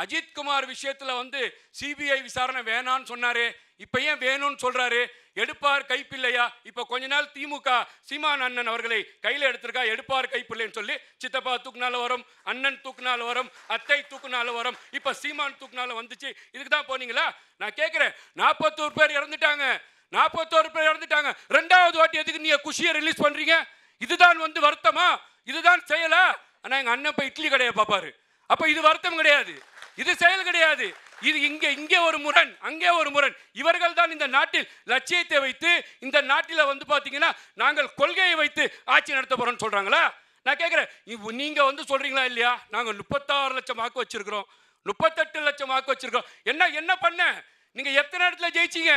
அஜித்குமார் விஷயத்துல வந்து சிபிஐ விசாரணை வேணான்னு சொன்னாரு, இப்ப ஏன் வேணும்னு சொல்றாரு? எடுப்பார் கைப்பிள்ளையா? இப்ப கொஞ்ச நாள் திமுக சீமான் அண்ணன் அவர்களை கையில எடுத்திருக்கா, எடுப்பார் கைப்பிள்ளைன்னு சொல்லி. சித்தப்பா தூக்குனால வரும், அண்ணன் தூக்குனால வரும், அத்தை தூக்குனால வரும், இப்ப சீமான் தூக்குனால வந்துச்சு. இதுக்கு தான் போனீங்களா? நான் கேட்கிறேன், 41 பேர் இறந்துட்டாங்க, 41 பேர் இறந்துட்டாங்க. 2வது வாட்டி எதுக்கு நீங்க குஷியை ரிலீஸ் பண்றீங்க? இதுதான் வந்து வருத்தமா? இதுதான் செயலா? ஆனா எங்க அண்ணன் போய் இட்லி கடையை பார்ப்பாரு. அப்ப இது வருத்தம் கிடையாது, இது செயல் கிடையாது. இது இங்கே ஒரு முரண், அங்கே ஒரு முரண். இவர்கள் தான் இந்த நாட்டில் லட்சியத்தை வைத்து இந்த நாட்டில் வந்து பாத்தீங்கன்னா நாங்கள் கொள்கையை வைத்து ஆட்சி நடத்த போறோம்னு சொல்றாங்களா? நான் கேட்கிறேன், நீங்க வந்து சொல்றீங்களா இல்லையா? நாங்க 36 லட்சம் வாக்கு வச்சிருக்கிறோம், 38 லட்சம் வாக்கு வச்சிருக்கோம். என்ன பண்ண? நீங்க எத்தனை இடத்துல ஜெயிச்சீங்க?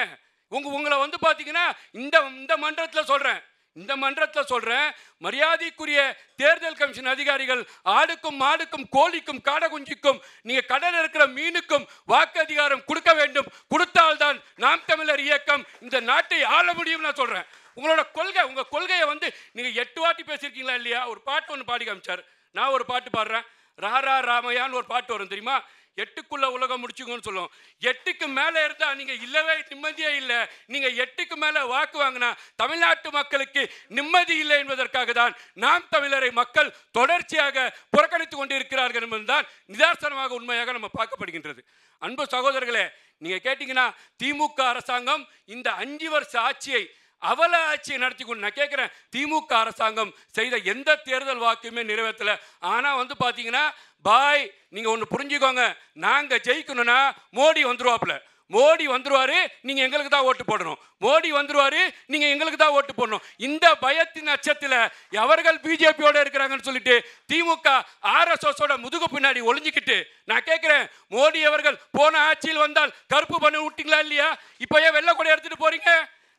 உங்களை வந்து பாத்தீங்கன்னா இந்த மன்றத்தில் சொல்றேன், மரியாதைக்குரிய தேர்தல் கமிஷன் அதிகாரிகள் ஆடுக்கும் மாடுக்கும் கோழிக்கும் காடகுஞ்சிக்கும் நீங்க கடல் இருக்கிற மீனுக்கும் வாக்கு அதிகாரம் கொடுக்க வேண்டும். கொடுத்தால்தான் நாம் தமிழர் இயக்கம் இந்த நாட்டை ஆள முடியும். நான் சொல்றேன், உங்க கொள்கையை வந்து நீங்க 8 வாட்டி பேசியிருக்கீங்களா இல்லையா? ஒரு பாட்டு ஒன்று பாடி காமிச்சார், நான் ஒரு பாட்டு பாடுறேன். ராரா ராமையான்னு ஒரு பாட்டு வரும் தெரியுமா? 8க்குள்ள உலகம் முடிச்சுங்கன்னு சொல்லுவோம். 8க்கு மேல இருந்தா நீங்க இல்லவே நிம்மதியே இல்லை. நீங்க 8க்கு மேல வாக்கு வாங்கினா தமிழ்நாட்டு மக்களுக்கு நிம்மதி இல்லை என்பதற்காக தான் நாம் தமிழரை மக்கள் தொடர்ச்சியாக புறக்கணித்துக் கொண்டிருக்கிறார்கள் என்பதுதான் நிதர்சனமாக உண்மையாக நம்ம பார்க்கப்படுகின்றது. அன்பு சகோதரர்களே, நீங்க கேட்டீங்கன்னா திமுக அரசாங்கம் இந்த 5 வருஷ ஆட்சியை அவல ஆட்சியை நடத்தி கொண்டு நான் கேட்குறேன், திமுக அரசாங்கம் செய்த எந்த தேர்தல் வாக்குமே நிறைவேற்றலை. ஆனால் வந்து பார்த்தீங்கன்னா பாய், நீங்கள் ஒன்று புரிஞ்சுக்கோங்க, நாங்கள் ஜெயிக்கணும்னா மோடி வந்துருவாப்புல. மோடி வந்துருவாரு, நீங்க எங்களுக்கு தான் ஓட்டு போடணும். மோடி வந்துருவாரு, நீங்க எங்களுக்கு தான் ஓட்டு போடணும். இந்த பயத்தின் அச்சத்தில் அவர்கள் பிஜேபியோட இருக்கிறாங்கன்னு சொல்லிட்டு திமுக RSS முதுகு பின்னாடி ஒளிஞ்சிக்கிட்டு நான் கேட்கிறேன், மோடி அவர்கள் போன ஆட்சியில் வந்தால் கருப்பு பண்ணி விட்டீங்களா இல்லையா? இப்போ ஏன் வெள்ளை கொடை எடுத்துட்டு போறீங்க?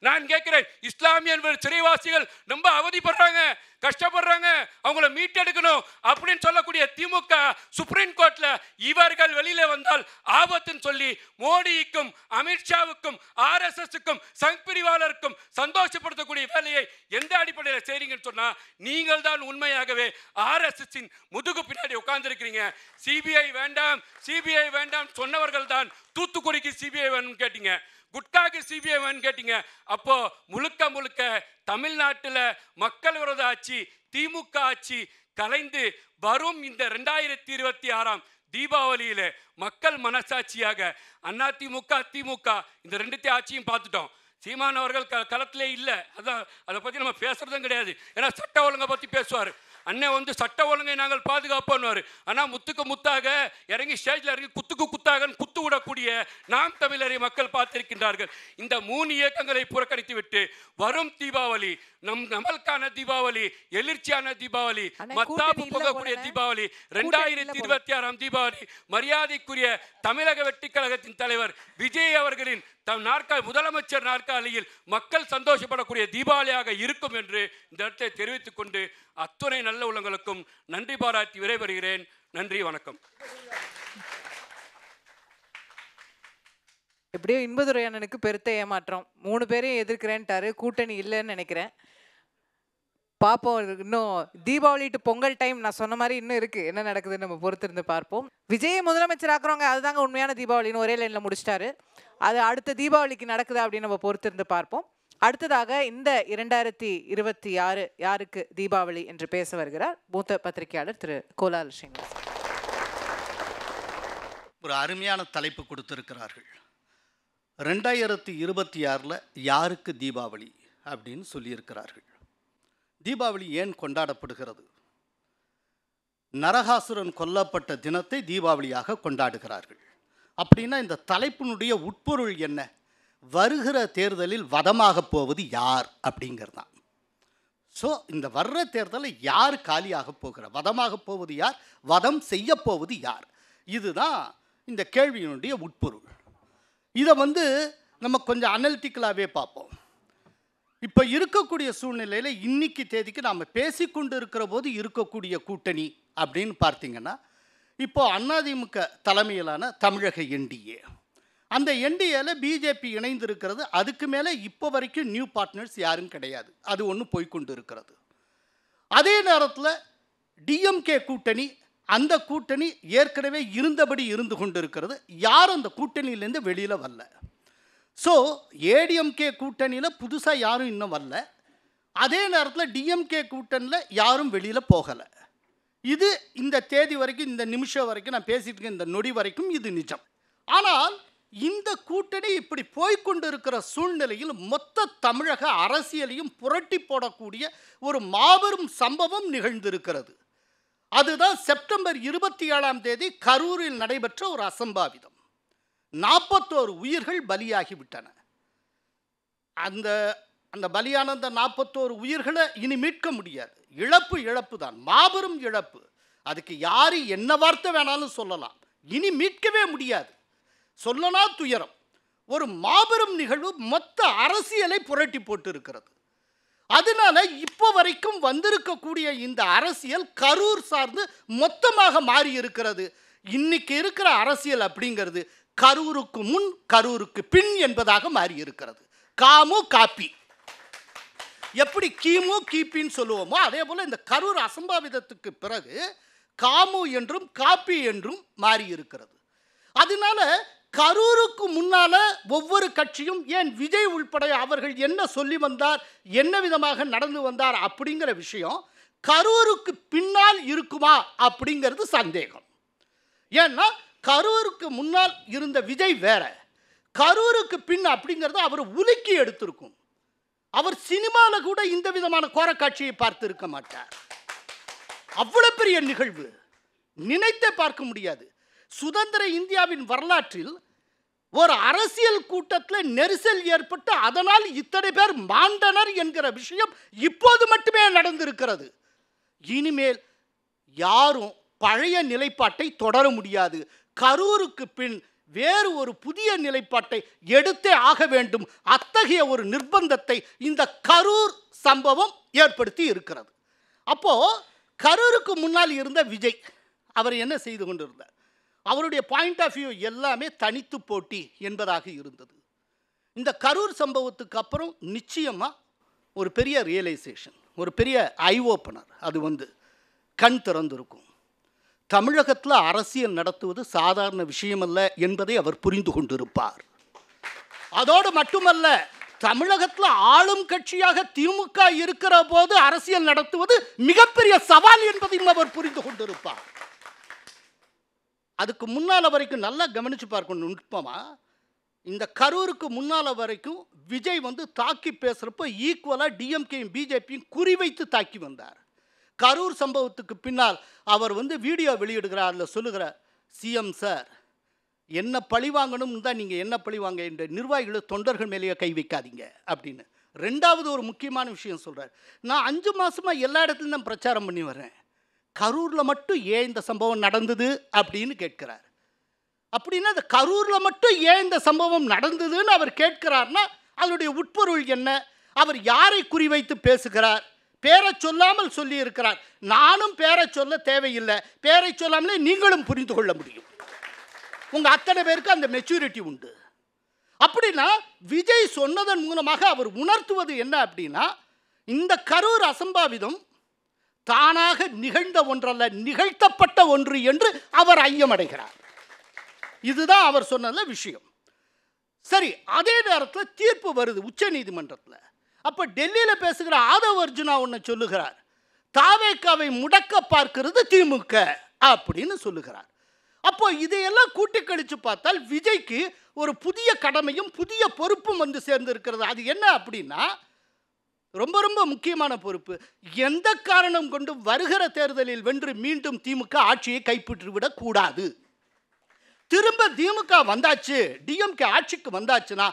நான் கேட்கிறேன், இஸ்லாமிய சிறைவாசிகள் ரொம்ப அவதிப்படுறாங்க, கஷ்டப்படுறாங்க, அவங்கள மீட்டெடுக்கணும் அப்படின்னு சொல்லக்கூடிய திமுக சுப்ரீம் கோர்ட்ல இவர்கள் வெளியில வந்தால் ஆபத்துன்னு சொல்லி மோடிக்கும் அமித்ஷாவுக்கும் RSSக்கும் சங் பிரிவாளருக்கும் சந்தோஷப்படுத்தக்கூடிய வேலையை எந்த அடிப்படையில் செய்றீங்கன்னு சொன்னா நீங்கள் தான் உண்மையாகவே RSSின் முதுகு பின்னாடி உட்கார்ந்துருக்கிறீங்க. சிபிஐ வேண்டாம், சிபிஐ வேண்டாம் சொன்னவர்கள் தான் தூத்துக்குடிக்கு சிபிஐ வேணும்னு கேட்டீங்க, குட்காக்கு சிபிஐ வேணும்னு கேட்டீங்க. அப்போ முழுக்க முழுக்க தமிழ்நாட்டில் மக்கள் விரோத ஆட்சி, திமுக ஆட்சி கலைந்து வரும் இந்த 2026 தீபாவளியில மக்கள் மனசாட்சியாக அதிமுக திமுக இந்த ரெண்டுத்தையும் ஆட்சியும் பார்த்துட்டோம். சீமான் அவர்கள் களத்திலே இல்லை, அதான் அதை பற்றி நம்ம பேசுறதும் கிடையாது. ஏன்னா சட்ட ஒழுங்கை பற்றி பேசுவார். அண்ணன் வந்து சட்ட ஒழுங்கை நாங்கள் பாதுகாப்போன்னுவார். ஆனால் முத்துக்கு முத்தாக இறங்கி ஸ்டேஜில் இறங்கி குத்துக்கு குத்தாக குத்து விடக்கூடிய நாம் தமிழரை மக்கள் பார்த்திருக்கின்றார்கள். இந்த 3 இயக்கங்களை புறக்கணித்து விட்டு வரும் தீபாவளி நம்மளுக்கான தீபாவளி, எழுச்சியான தீபாவளி, மத்தாப்பு போகக்கூடிய தீபாவளி, 2026 தீபாவளி மரியாதைக்குரிய தமிழக வெற்றி கழகத்தின் தலைவர் விஜய் அவர்களின் முதலமைச்சர் நாற்காலியில் மக்கள் சந்தோஷப்படக்கூடிய தீபாவளியாக இருக்கும் என்று இந்த இடத்தை தெரிவித்துக் கொண்டு அத்துணை நல்ல உள்ளங்களுக்கும் நன்றி பாராட்டி விடைபெறுகிறேன். நன்றி, வணக்கம். எப்படியோ இன்பதுரை அண்ணனுக்கு பெருத்த ஏமாற்றம், 3 பேரையும் எதிர்க்கிறேன்ட்டாரு, கூட்டணி இல்லைன்னு நினைக்கிறேன். பார்ப்போம், இன்னும் தீபாவளி டு பொங்கல் டைம் நான் சொன்ன மாதிரி இன்னும் இருக்குது, என்ன நடக்குதுன்னு நம்ம பொறுத்திருந்து பார்ப்போம். விஜயை முதலமைச்சர் ஆக்குறவங்க அதுதாங்க உண்மையான தீபாவளின்னு ஒரே லைனில் முடிச்சிட்டாரு. அது அடுத்த தீபாவளிக்கு நடக்குதா அப்படின்னு நம்ம பொறுத்திருந்து பார்ப்போம். அடுத்ததாக இந்த 2026 யாருக்கு தீபாவளி என்று பேச வருகிறார் மூத்த பத்திரிகையாளர் திரு கோலால் ஸ்ரீனிவாஸ். ஒரு அருமையான தலைப்பு கொடுத்திருக்கிறார்கள். 2026 யாருக்கு தீபாவளி அப்படின்னு சொல்லியிருக்கிறார்கள். தீபாவளி ஏன் கொண்டாடப்படுகிறது? நரகாசுரன் கொல்லப்பட்ட தினத்தை தீபாவளியாக கொண்டாடுகிறார்கள். அப்படின்னா இந்த தலைப்பினுடைய உட்பொருள் என்ன? வருகிற தேர்தலில் வதமாக போவது யார் அப்படிங்கிறது தான். ஸோ இந்த வர்ற தேர்தலில் யார் காலியாக போகிறார், வதமாக போவது யார், வதம் செய்ய போவது யார், இதுதான் இந்த கேள்வியினுடைய உட்பொருள். இதை நம்ம கொஞ்சம் அனலிட்டிக்கலாகவே பார்ப்போம். இப்போ இருக்கக்கூடிய சூழ்நிலையில் இன்னைக்கு தேதிக்கு நாம் பேசிக்கொண்டு இருக்கிற போது இருக்கக்கூடிய கூட்டணி அப்படின்னு பார்த்தீங்கன்னா, இப்போ அதிமுக தலைமையிலான தமிழக என்டிஏ, அந்த என்டிஏல பிஜேபி இணைந்திருக்கிறது. அதுக்கு மேலே இப்போ வரைக்கும் நியூ பார்ட்னர்ஸ் யாரும் கிடையாது, அது ஒன்று போய்கொண்டு இருக்கிறது. அதே நேரத்தில் டிஎம்கே கூட்டணி, அந்த கூட்டணி ஏற்கனவே இருந்தபடி இருந்து கொண்டு இருக்கிறது. யாரும் அந்த கூட்டணியிலேருந்து வெளியில் வரல. ஸோ ஏடிஎம்கே கூட்டணியில் புதுசாக யாரும் இன்னும் வரல. அதே நேரத்தில் டிஎம்கே கூட்டணியில் யாரும் வெளியில் போகலை. இது இந்த தேதி வரைக்கும், இந்த நிமிஷம் வரைக்கும் நான் பேசிட்டு இருக்கேன், இந்த நொடி வரைக்கும் இது நிஜம். ஆனால் இந்த கூட்டணி இப்படி போய்கொண்டு இருக்கிற சூழ்நிலையில் மொத்த தமிழக அரசியலையும் புரட்டி போடக்கூடிய ஒரு மாபெரும் சம்பவம் நிகழ்ந்திருக்கிறது. அதுதான் செப்டம்பர் 27 கரூரில் நடைபெற்ற ஒரு அசம்பாவிதம். 41 உயிர்கள் பலியாகிவிட்டன. அந்த பலியான அந்த 41 உயிர்களை இனி மீட்க முடியாது. இழப்பு தான், மாபெரும் இழப்பு. அதுக்கு யாரு என்ன வார்த்தை வேணாலும் சொல்லலாம், இனி மீட்கவே முடியாது. சொல்லனா துயரம். ஒரு மாபெரும் நிகழ்வு மொத்த அரசியலை புரட்டி போட்டு இருக்கிறது. அதனால இப்போ வரைக்கும் வந்திருக்கக்கூடிய இந்த அரசியல் கரூர் சார்ந்து மொத்தமாக மாறி இருக்கிறது. இன்னைக்கு இருக்கிற அரசியல் அப்படிங்கிறது கரூருக்கு முன் கரூருக்கு பின் என்பதாக மாறி இருக்கிறது. காமு காப்பி, எப்படி கிமு கிபின்னு சொல்லுவோமோ அதே போல இந்த கரூர் அசம்பாவிதத்துக்கு பிறகு காமு என்றும் காப்பி என்றும் மாறி இருக்கிறது. அதனால கரூருக்கு முன்னால ஒவ்வொரு கட்சியும், ஏன் விஜய் உள்பட அவர்கள் என்ன சொல்லி வந்தார், என்ன விதமாக நடந்து வந்தார் அப்படிங்கிற விஷயம் கரூருக்கு பின்னால் இருக்குமா அப்படிங்கிறது சந்தேகம். ஏன்னா கரூருக்கு முன்னால் இருந்த விஜய் வேற, கரூருக்கு பின் அப்படிங்கிறது அவர் உலுக்கி எடுத்திருக்கும். அவர் சினிமாவில் கூட இந்த விதமான கோரக்காட்சியை பார்த்து இருக்க மாட்டார். அவ்வளவு பெரிய நிகழ்வு நினைத்தே பார்க்க முடியாது. சுதந்திர இந்தியாவின் வரலாற்றில் ஒரு அரசியல் கூட்டத்தில் நெரிசல் ஏற்பட்டு அதனால் இத்தனை பேர் மாண்டனர் என்கிற விஷயம் இப்போது மட்டுமே நடந்திருக்கிறது. இனிமேல் யாரும் பழைய நிலைப்பாட்டை தொடர முடியாது. கரூருக்கு பின் வேறு ஒரு புதிய நிலைப்பாட்டை எடுத்தே ஆக வேண்டும். அத்தகைய ஒரு நிர்பந்தத்தை இந்த கரூர் சம்பவம் ஏற்படுத்தி இருக்கிறது. அப்போ கரூருக்கு முன்னால் இருந்த விஜய் அவர் என்ன செய்து கொண்டிருந்தார்? அவருடைய பாயிண்ட் ஆஃப் வியூ எல்லாமே தனித்து போட்டி என்பதாக இருந்தது. இந்த கரூர் சம்பவத்துக்கு அப்புறம் நிச்சயமாக ஒரு பெரிய ரியலைசேஷன், ஒரு பெரிய ஐ ஓப்பனர் அது கண் திறந்திருக்கும். தமிழகத்தில் அரசியல் நடத்துவது சாதாரண விஷயமல்ல என்பதை அவர் புரிந்து கொண்டிருப்பார். அதோடு மட்டுமல்ல, தமிழகத்தில் ஆளும் கட்சியாக திமுக இருக்கிற போது அரசியல் நடத்துவது மிகப்பெரிய சவால் என்பதையும் அவர் புரிந்து கொண்டிருப்பார். அதுக்கு முன்னால் வரைக்கும் நல்லா கவனித்து பார்க்கணும் நுட்பமா. இந்த கரூருக்கு முன்னால் வரைக்கும் விஜய் தாக்கி பேசுகிறப்போ ஈக்குவலாக டிஎம்கேயும் பிஜேபியும் குறிவைத்து தாக்கி வந்தார். கரூர் சம்பவத்துக்கு பின்னால் அவர் வீடியோ வெளியிடுகிறார். அதில் சொல்லுகிறார், சிஎம் சார் என்ன பழி வாங்கணும்னு தான் நீங்கள் என்ன பழி வாங்க என்ற நிர்வாகிகளை தொண்டர்கள் மேலேயே கை வைக்காதீங்க அப்படின்னு. ரெண்டாவது ஒரு முக்கியமான விஷயம் சொல்கிறார், நான் 5 மாதமாக எல்லா இடத்துலையும் தான் பிரச்சாரம் பண்ணி வரேன், கரூரில் மட்டும் ஏன் இந்த சம்பவம் நடந்தது அப்படின்னு கேட்கிறார். அப்படின்னா அந்த கரூரில் மட்டும் ஏன் இந்த சம்பவம் நடந்ததுன்னு அவர் கேட்கிறார்னா அதனுடைய உட்பொருள் என்ன? அவர் யாரை குறிவைத்து பேசுகிறார்? பேரை சொல்லாமல் சொல்லி இருக்கிறார். நானும் பேரை சொல்ல தேவையில்லை, பேரை சொல்லாமலே நீங்களும் புரிந்து கொள்ள முடியும். உங்கள் அத்தனை பேருக்கு அந்த மெச்சூரிட்டி உண்டு. அப்படின்னா விஜய் சொன்னதன் மூலமாக அவர் உணர்த்துவது என்ன அப்படின்னா, இந்த கரூர் அசம்பாவிதம் தானாக நிகழ்ந்த ஒன்றல்ல, நிகழ்த்தப்பட்ட ஒன்று என்று அவர் ஐயமடைகிறார். இதுதான் அவர் சொன்ன விஷயம். சரி, அதே நேரத்தில் தீர்ப்பு வருது உச்ச நீதிமன்றத்தில். அப்போ டெல்லியில் பேசுகிற ஆதவ் அர்ஜுனா ஒன்று சொல்லுகிறார், தாவேக்காவை முடக்க பார்க்கிறது திமுக அப்படின்னு சொல்லுகிறார். அப்போ இதையெல்லாம் கூட்டி கழித்து பார்த்தால் விஜய்க்கு ஒரு புதிய கடமையும் புதிய பொறுப்பும் சேர்ந்திருக்கிறது. அது என்ன அப்படின்னா, ரொம்ப ரொம்ப முக்கியமான பொறுப்பு. எந்த காரணம் கொண்டு வருகிற தேர்தலில் வென்று மீண்டும் திமுக ஆட்சியை கைப்பற்றிவிடக் கூடாது. திரும்ப திமுக வந்தாச்சு, டிஎம்கே ஆட்சிக்கு வந்தாச்சுன்னா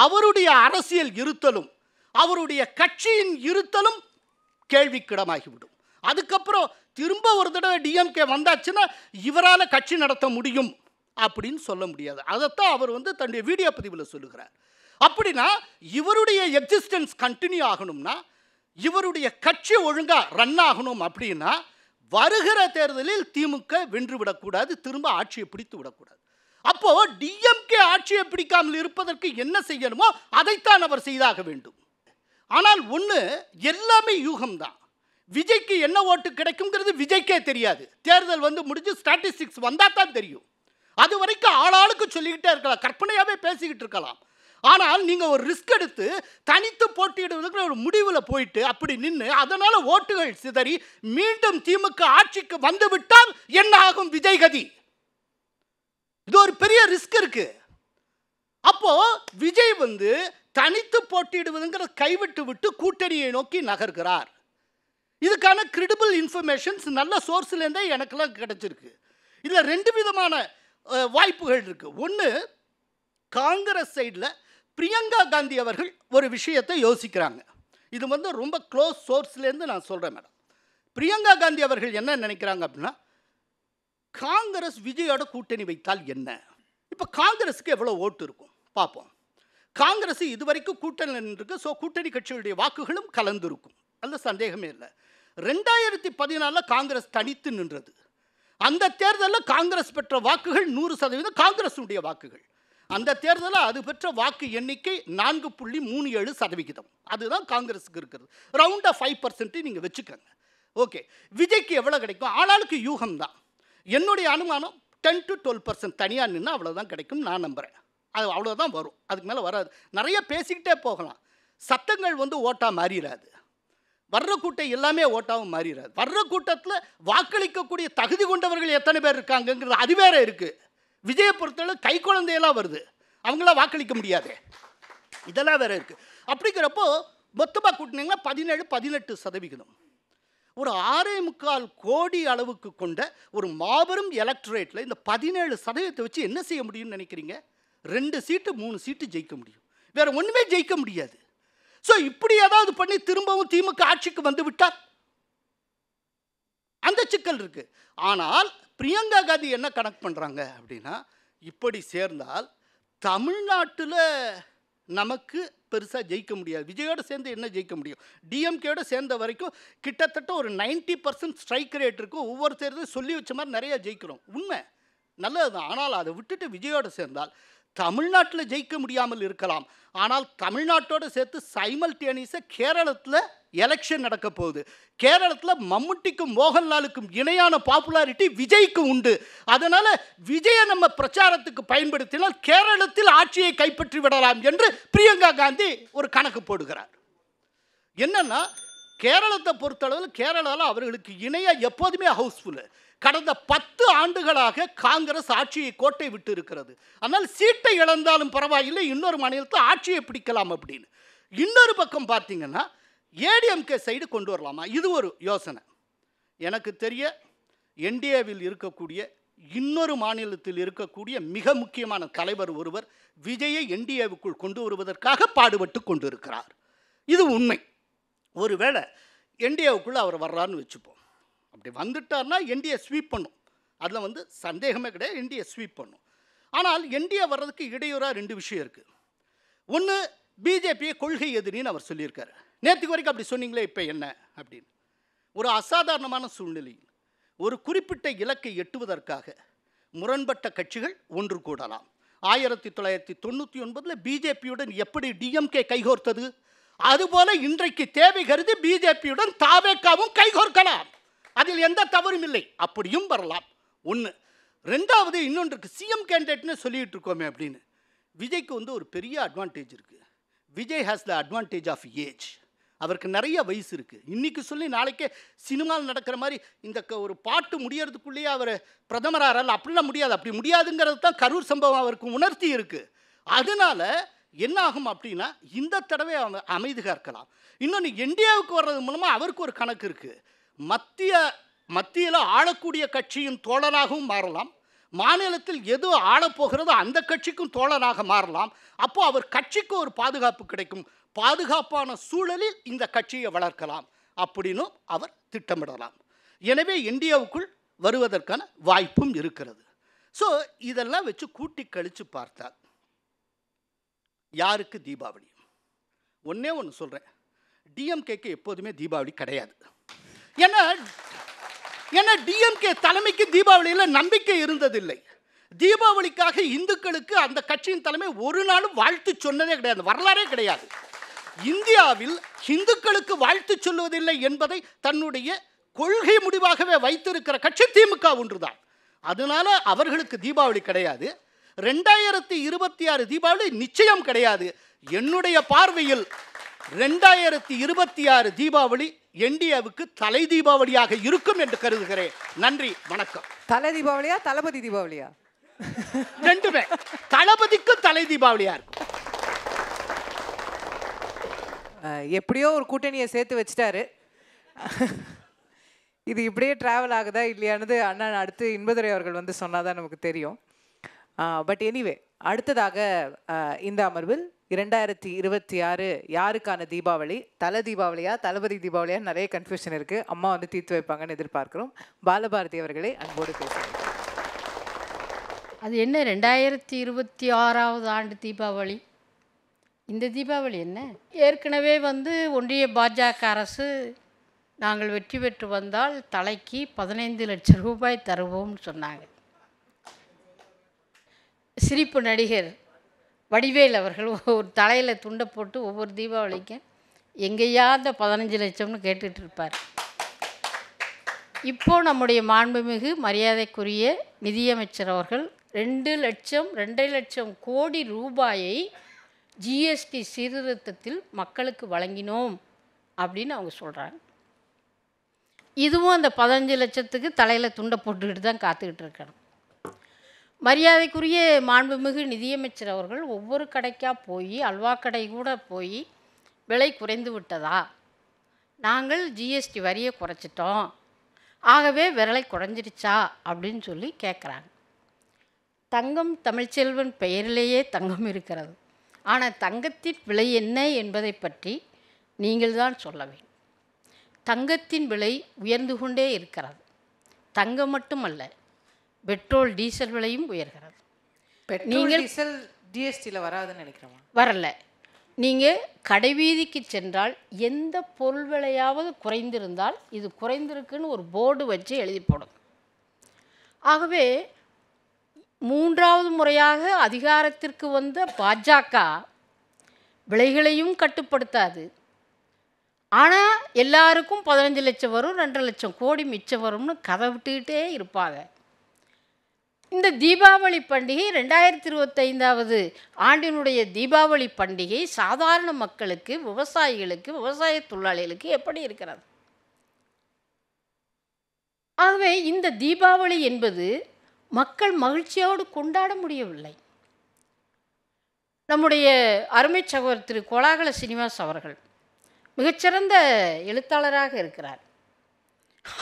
அவருடைய அரசியல் இருத்தலும் அவருடைய கட்சியின் இருத்தலும் கேள்விக்கிடமாகிவிடும். அதுக்கப்புறம் திரும்ப ஒரு தடவை டிஎம்கே வந்தாச்சுன்னா இவரால் கட்சி நடத்த முடியும் அப்படின்னு சொல்ல முடியாது. அதைத்தான் அவர் தன்னுடைய வீடியோ பதிவில் சொல்லுகிறார். அப்படின்னா இவருடைய எக்ஸிஸ்டன்ஸ் கண்டினியூ ஆகணும்னா, இவருடைய கட்சி ஒழுங்காக ரன் ஆகணும் அப்படின்னா வருகிற தேர்தலில் திமுக வென்று விடக்கூடாது, திரும்ப ஆட்சியை பிடித்து விடக்கூடாது. அப்போ டிஎம்கே ஆட்சியை பிடிக்காமல் இருப்பதற்கு என்ன செய்யணுமோ அதைத்தான் அவர் செய்தாக வேண்டும். ஆனால் ஒன்று, எல்லாமே யூகம்தான். விஜய்க்கு என்ன ஓட்டு கிடைக்குங்கிறது விஜய்க்கே தெரியாது. தேர்தல் முடிஞ்சு ஸ்டாட்டிஸ்டிக்ஸ் வந்தால் தான் தெரியும். அது வரைக்கும் ஆளாளுக்கு சொல்லிக்கிட்டே இருக்கலாம், கற்பனையாகவே பேசிக்கிட்டு இருக்கலாம். ஆனால் நீங்கள் ஒரு ரிஸ்க் எடுத்து தனித்து போட்டியிடுவதற்கு ஒரு முடிவில் போயிட்டு அப்படி நின்று அதனால் ஓட்டுகள் சிதறி மீண்டும் திமுக ஆட்சிக்கு வந்துவிட்டால் என்ன ஆகும் விஜய் கதி? இது ஒரு பெரிய ரிஸ்க் இருக்கு. அப்போ விஜய் தனித்து போட்டியிடுவதுங்கிற கைவிட்டு விட்டு கூட்டணியை நோக்கி நகர்கிறார். இதுக்கான கிரெடிபிள் இன்ஃபர்மேஷன்ஸ் நல்ல சோர்ஸ்லேருந்தே எனக்கெல்லாம் கிடைச்சிருக்கு. இதில் 2 விதமான வாய்ப்புகள் இருக்குது. ஒன்று, காங்கிரஸ் சைடில் பிரியங்கா காந்தி அவர்கள் ஒரு விஷயத்தை யோசிக்கிறாங்க. இது ரொம்ப க்ளோஸ் சோர்ஸ்லேருந்து நான் சொல்கிறேன் மேடம். பிரியங்கா காந்தி அவர்கள் என்ன நினைக்கிறாங்க அப்படின்னா, காங்கிரஸ் விஜயோட கூட்டணி வைத்தால் என்ன? இப்போ காங்கிரஸுக்கு எவ்வளோ ஓட்டு இருக்கும் பார்ப்போம். காங்கிரஸ் இதுவரைக்கும் கூட்டணி இருக்கு. ஸோ கூட்டணி கட்சிகளுடைய வாக்குகளும் கலந்துருக்கும், அந்த சந்தேகமே இல்லை. 2014 காங்கிரஸ் தனித்து நின்றது. அந்த தேர்தலில் காங்கிரஸ் பெற்ற வாக்குகள் 100% காங்கிரஸுடைய வாக்குகள். அந்த தேர்தலில் அது பெற்ற வாக்கு எண்ணிக்கை 4.37%. அதுதான் காங்கிரஸுக்கு இருக்கிறது. ரவுண்டாக 5% நீங்கள் வச்சுக்கோங்க. ஓகே, விஜய்க்கு எவ்வளோ கிடைக்கும்? ஆளாளுக்கு யூகம் தான். என்னுடைய அனுமானம் 10 to 12% தனியாக நின்று அவ்வளோதான் கிடைக்கும் நான் நம்புகிறேன். அது அவ்வளோதான் வரும், அதுக்கு மேலே வராது. நிறைய பேசிக்கிட்டே போகலாம். சத்தங்கள் ஓட்டாக மாறிடாது. வர்ற கூட்டம் எல்லாமே ஓட்டாகவும் மாறிடாது. வர்ற கூட்டத்தில் வாக்களிக்கக்கூடிய தகுதி கொண்டவர்கள் எத்தனை பேர் இருக்காங்கங்கிறது அது வேற இருக்குது. விஜயை பொறுத்தவரை கை குழந்தையெல்லாம் வருது, அவங்களாம் வாக்களிக்க முடியாது. இதெல்லாம் வேற இருக்குது. அப்படிங்கிறப்போ மொத்தமாக கூட்டினீங்கன்னா 17-18%. ஒரு 6.25 கோடி அளவுக்கு கொண்ட ஒரு மாபெரும் எலக்ட்ரேட்டில் இந்த 17% வச்சு என்ன செய்ய முடியும்னு நினைக்கிறீங்க? 2 சீட்டு 3 சீட்டு ஜெயிக்க முடியும், வேற ஒன்றுமே ஜெயிக்க முடியாது. ஸோ இப்படி ஏதாவது பண்ணி திரும்பவும் திமுக ஆட்சிக்கு வந்து விட்டார், அந்த சிக்கல் இருக்கு. ஆனால் பிரியங்கா காந்தி என்ன கணக்கு பண்ணுறாங்க அப்படின்னா, இப்படி சேர்ந்தால் தமிழ்நாட்டில் நமக்கு பெருசாக ஜெயிக்க முடியாது. விஜயோட சேர்ந்து என்ன ஜெயிக்க முடியும்? டிஎம்கேயோட சேர்ந்த வரைக்கும் கிட்டத்தட்ட ஒரு 90% ஸ்ட்ரைக் ரேட் இருக்கும். ஒவ்வொரு தேர்தலும் சொல்லி வச்ச மாதிரி நிறையா ஜெயிக்கிறோம், உண்மை நல்லது தான். ஆனால் அதை விட்டுட்டு விஜயோட சேர்ந்தால் தமிழ்நாட்டில் ஜெயிக்க முடியாமல் இருக்கலாம். ஆனால் தமிழ்நாட்டோடு சேர்த்து சைமல்டேனியஸாக கேரளத்தில் எலெக்ஷன் நடக்க போகுது. கேரளத்தில் மம்முட்டிக்கும் மோகன்லாலுக்கும் இணையான பாப்புலாரிட்டி விஜய்க்கு உண்டு. அதனால் விஜயை நம்ம பிரச்சாரத்துக்கு பயன்படுத்தினால் கேரளத்தில் ஆட்சியை கைப்பற்றி விடலாம் என்று பிரியங்கா காந்தி ஒரு கணக்கு போடுகிறார். என்னன்னா, கேரளத்தை பொறுத்தளவில் கேரளாவில் அவர்களுக்கு இணையாக எப்போதுமே ஹவுஸ்ஃபுல்லு. கடந்த 10 ஆண்டுகளாக காங்கிரஸ் ஆட்சியை கோட்டை விட்டு இருக்கிறது. ஆனால் சீட்டை இழந்தாலும் பரவாயில்லை, இன்னொரு மாநிலத்தில் ஆட்சியை பிடிக்கலாம் அப்படின்னு. இன்னொரு பக்கம் பார்த்தீங்கன்னா ஏடிஎம்கே சைடு கொண்டு வரலாமா, இது ஒரு யோசனை. எனக்கு தெரிய என்டிஏவில் இருக்கக்கூடிய இன்னொரு மாநிலத்தில் இருக்கக்கூடிய மிக முக்கியமான தலைவர் ஒருவர் விஜயை என்டிஏவுக்குள் கொண்டு வருவதற்காக பாடுபட்டு கொண்டு இருக்கிறார். இது உண்மை. ஒருவேளை என்டிஏவுக்குள்ளே அவர் வர்றான்னு வச்சுப்போம். அப்படி வந்துட்டார்னா என்டிஏ ஸ்வீப் பண்ணும், அதில் சந்தேகமே கிடையாது, என்டிஏ ஸ்வீப் பண்ணும். ஆனால் என்டிஏ வர்றதுக்கு இடையூறாக 2 விஷயம் இருக்குது. ஒன்று, பிஜேபியை கொள்கை எதிரின்னு அவர் சொல்லியிருக்காரு. நேற்றுக்கு வரைக்கும் அப்படி சொன்னீங்களே, இப்போ என்ன அப்படின்னு. ஒரு அசாதாரணமான சூழ்நிலையில் ஒரு குறிப்பிட்ட இலக்கை எட்டுவதற்காக முரண்பட்ட கட்சிகள் ஒன்று கூடலாம். 1999 பிஜேபியுடன் எப்படி டிஎம்கே கைகோர்த்தது, அதுபோல இன்றைக்கு தேவை கருதி பிஜேபியுடன் தாவேக்காவும் கைகோர்க்கலாம். அதில் எந்த தவறும் இல்லை, அப்படியும் வரலாம். ஒன்று. ரெண்டாவது, இன்னொன்றுக்கு சிஎம் கேண்டிடேட்னு சொல்லிட்டு இருக்கோமே அப்படின்னு. விஜய்க்கு ஒரு பெரிய அட்வான்டேஜ் இருக்குது. Vijay has the advantage of age. அவருக்கு நிறைய வயசு இருக்குது. இன்றைக்கி சொல்லி நாளைக்கே சினிமாவில் நடக்கிற மாதிரி இந்த ஒரு பாட்டு முடியறதுக்குள்ளேயே அவர் பிரதமராக அப்படிலாம் முடியாது. அப்படி முடியாதுங்கிறது தான் கரூர் சம்பவம் அவருக்கு உணர்த்தி இருக்குது. அதனால் என்ன ஆகும் அப்படின்னா, இந்த தடவை அமைதி காக்கலாம். இன்னொன்று, என்டிஏவுக்கு வர்றது மூலமாக அவருக்கு ஒரு கணக்கு இருக்குது. மத்தியில் ஆளக்கூடிய கட்சியின் தோழனாகவும் மாறலாம், மாநிலத்தில் எது ஆளப்போகிறதோ அந்த கட்சிக்கும் தோழனாக மாறலாம். அப்போ அவர் கட்சிக்கு ஒரு பாதுகாப்பு கிடைக்கும். பாதுகாப்பான சூழலில் இந்த கட்சியை வளர்க்கலாம் அப்படின்னு அவர் திட்டமிடலாம். எனவே என்டிஏவுக்குள் வருவதற்கான வாய்ப்பும் இருக்கிறது. ஸோ இதெல்லாம் வச்சு கூட்டி கழித்து பார்த்தால் யாருக்கு தீபாவளி? ஒன்றே ஒன்று சொல்கிறேன், டிஎம்கேக்கு எப்போதுமே தீபாவளி கிடையாது. ஏன்னா டிஎம்கே தலைமைக்கு தீபாவளியில் நம்பிக்கை இருந்ததில்லை. தீபாவளிக்காக இந்துக்களுக்கு அந்த கட்சியின் தலைமை ஒரு நாளும் வாழ்த்து சொன்னதே கிடையாது, வரலாறே கிடையாது. இந்தியாவில் இந்துக்களுக்கு வாழ்த்து சொல்லுவதில்லை என்பதை தன்னுடைய கொள்கை முடிவாகவே வைத்திருக்கிற கட்சி திமுக ஒன்றுதான். அதனால அவர்களுக்கு தீபாவளி கிடையாது. 2026 தீபாவளி நிச்சயம் கிடையாது. என்னுடைய பார்வையில் 2026 தீபாவளி என்டிஏவுக்கு தலை தீபாவளியாக இருக்கும் என்று கருதுகிறேன். நன்றி, வணக்கம். தலை தீபாவளியா தளபதி தீபாவளியா? ரெண்டுமே. தளபதிக்கும் தலை தீபாவளியா இருக்கும். எப்படியோ ஒரு கூட்டணியை சேர்த்து வச்சிட்டாரு. இது இப்படியே ட்ராவல் ஆகுதா இல்லையானது அண்ணா அடுத்து இன்பதுரை அவர்கள் சொன்னாதான் நமக்கு தெரியும். பட் எனிவே, அடுத்ததாக இந்த அமர்வில் 2026 யாருக்கான தீபாவளி, தலை தீபாவளியா தளபதி தீபாவளியா நிறைய கன்ஃபியூஷன் இருக்குது. அம்மா தீர்த்து வைப்பாங்கன்னு எதிர்பார்க்குறோம். பாலபாரதி அவர்களை அன்போடு பேசுகிறேன். அது என்ன 2026வது ஆண்டு தீபாவளி? இந்த தீபாவளி என்ன? ஏற்கனவே ஒன்றிய பாஜக அரசு நாங்கள் வெற்றி பெற்று வந்தால் தலைக்கு 15 லட்சம் ரூபாய் தருவோம்னு சொன்னாங்க. சிரிப்பு நடிகர் வடிவேல் அவர்கள் ஒரு தலையில் துண்டை போட்டு ஒவ்வொரு தீபாவளிக்கும் எங்கேயா அந்த 15 லட்சம்னு கேட்டுட்டு இருப்பார். இப்போது நம்முடைய மாண்புமிகு மரியாதைக்குரிய நிதியமைச்சர் அவர்கள் 2 லட்சம் கோடி ரூபாயை ஜிஎஸ்டி சீர்திருத்தத்தில் மக்களுக்கு வழங்கினோம் அப்படின்னு அவங்க சொல்கிறாங்க. இதுவும் அந்த 15 லட்சத்துக்கு தலையில் துண்டை போட்டுக்கிட்டு தான் காத்துக்கிட்டு இருக்கணும். மரியாதைக்குரிய மாண்புமிகு நிதியமைச்சர் அவர்கள் ஒவ்வொரு கடைக்காக போய், அல்வா கடை கூட போய் விலை குறைந்து விட்டதா? நாங்கள் ஜிஎஸ்டி வரியை குறைச்சிட்டோம், ஆகவே விலை குறைஞ்சிருச்சா அப்படின்னு சொல்லி கேட்குறாங்க. தங்கம் தமிழ்ச்செல்வன் பெயரிலேயே தங்கம் இருக்கிறது. ஆனால் தங்கத்தின் விலை என்ன என்பதை பற்றி நீங்கள் தான் சொல்ல வேண்டும். தங்கத்தின் விலை உயர்ந்து கொண்டே இருக்கிறது. தங்கம் மட்டுமல்ல, பெட்ரோல் டீசல் விலையும் உயர்கிறது. நீங்கள் டீசல் ஜிஎஸ்டியில் வராதுன்னு நினைக்கிறோமா? வரல. நீங்கள் கடைவீதிக்கு சென்றால் எந்த பொருள் விலையாவது குறைந்திருந்தால் இது குறைந்திருக்குன்னு ஒரு போர்டு வச்சு எழுதி போடும். ஆகவே 3வது முறையாக அதிகாரத்திற்கு வந்த பாஜக விலைகளையும் கட்டுப்படுத்தாது. ஆனால் எல்லாருக்கும் 15 லட்சம் வரும், 2 லட்சம் கோடி மிச்சம் வரும்னு கதை விட்டுக்கிட்டே இருப்பாங்க. இந்த தீபாவளி பண்டிகை 2025வது ஆண்டினுடைய தீபாவளி பண்டிகை சாதாரண மக்களுக்கு, விவசாயிகளுக்கு, விவசாய தொழிலாளிகளுக்கு எப்படி இருக்கிறது? ஆகவே இந்த தீபாவளி என்பது மக்கள் மகிழ்ச்சியோடு கொண்டாட முடியவில்லை. நம்முடைய அருமை சகோதரர் திரு கோலாகல சீனிவாஸ் அவர்கள் மிகச்சிறந்த எழுத்தாளராக இருக்கிறார்.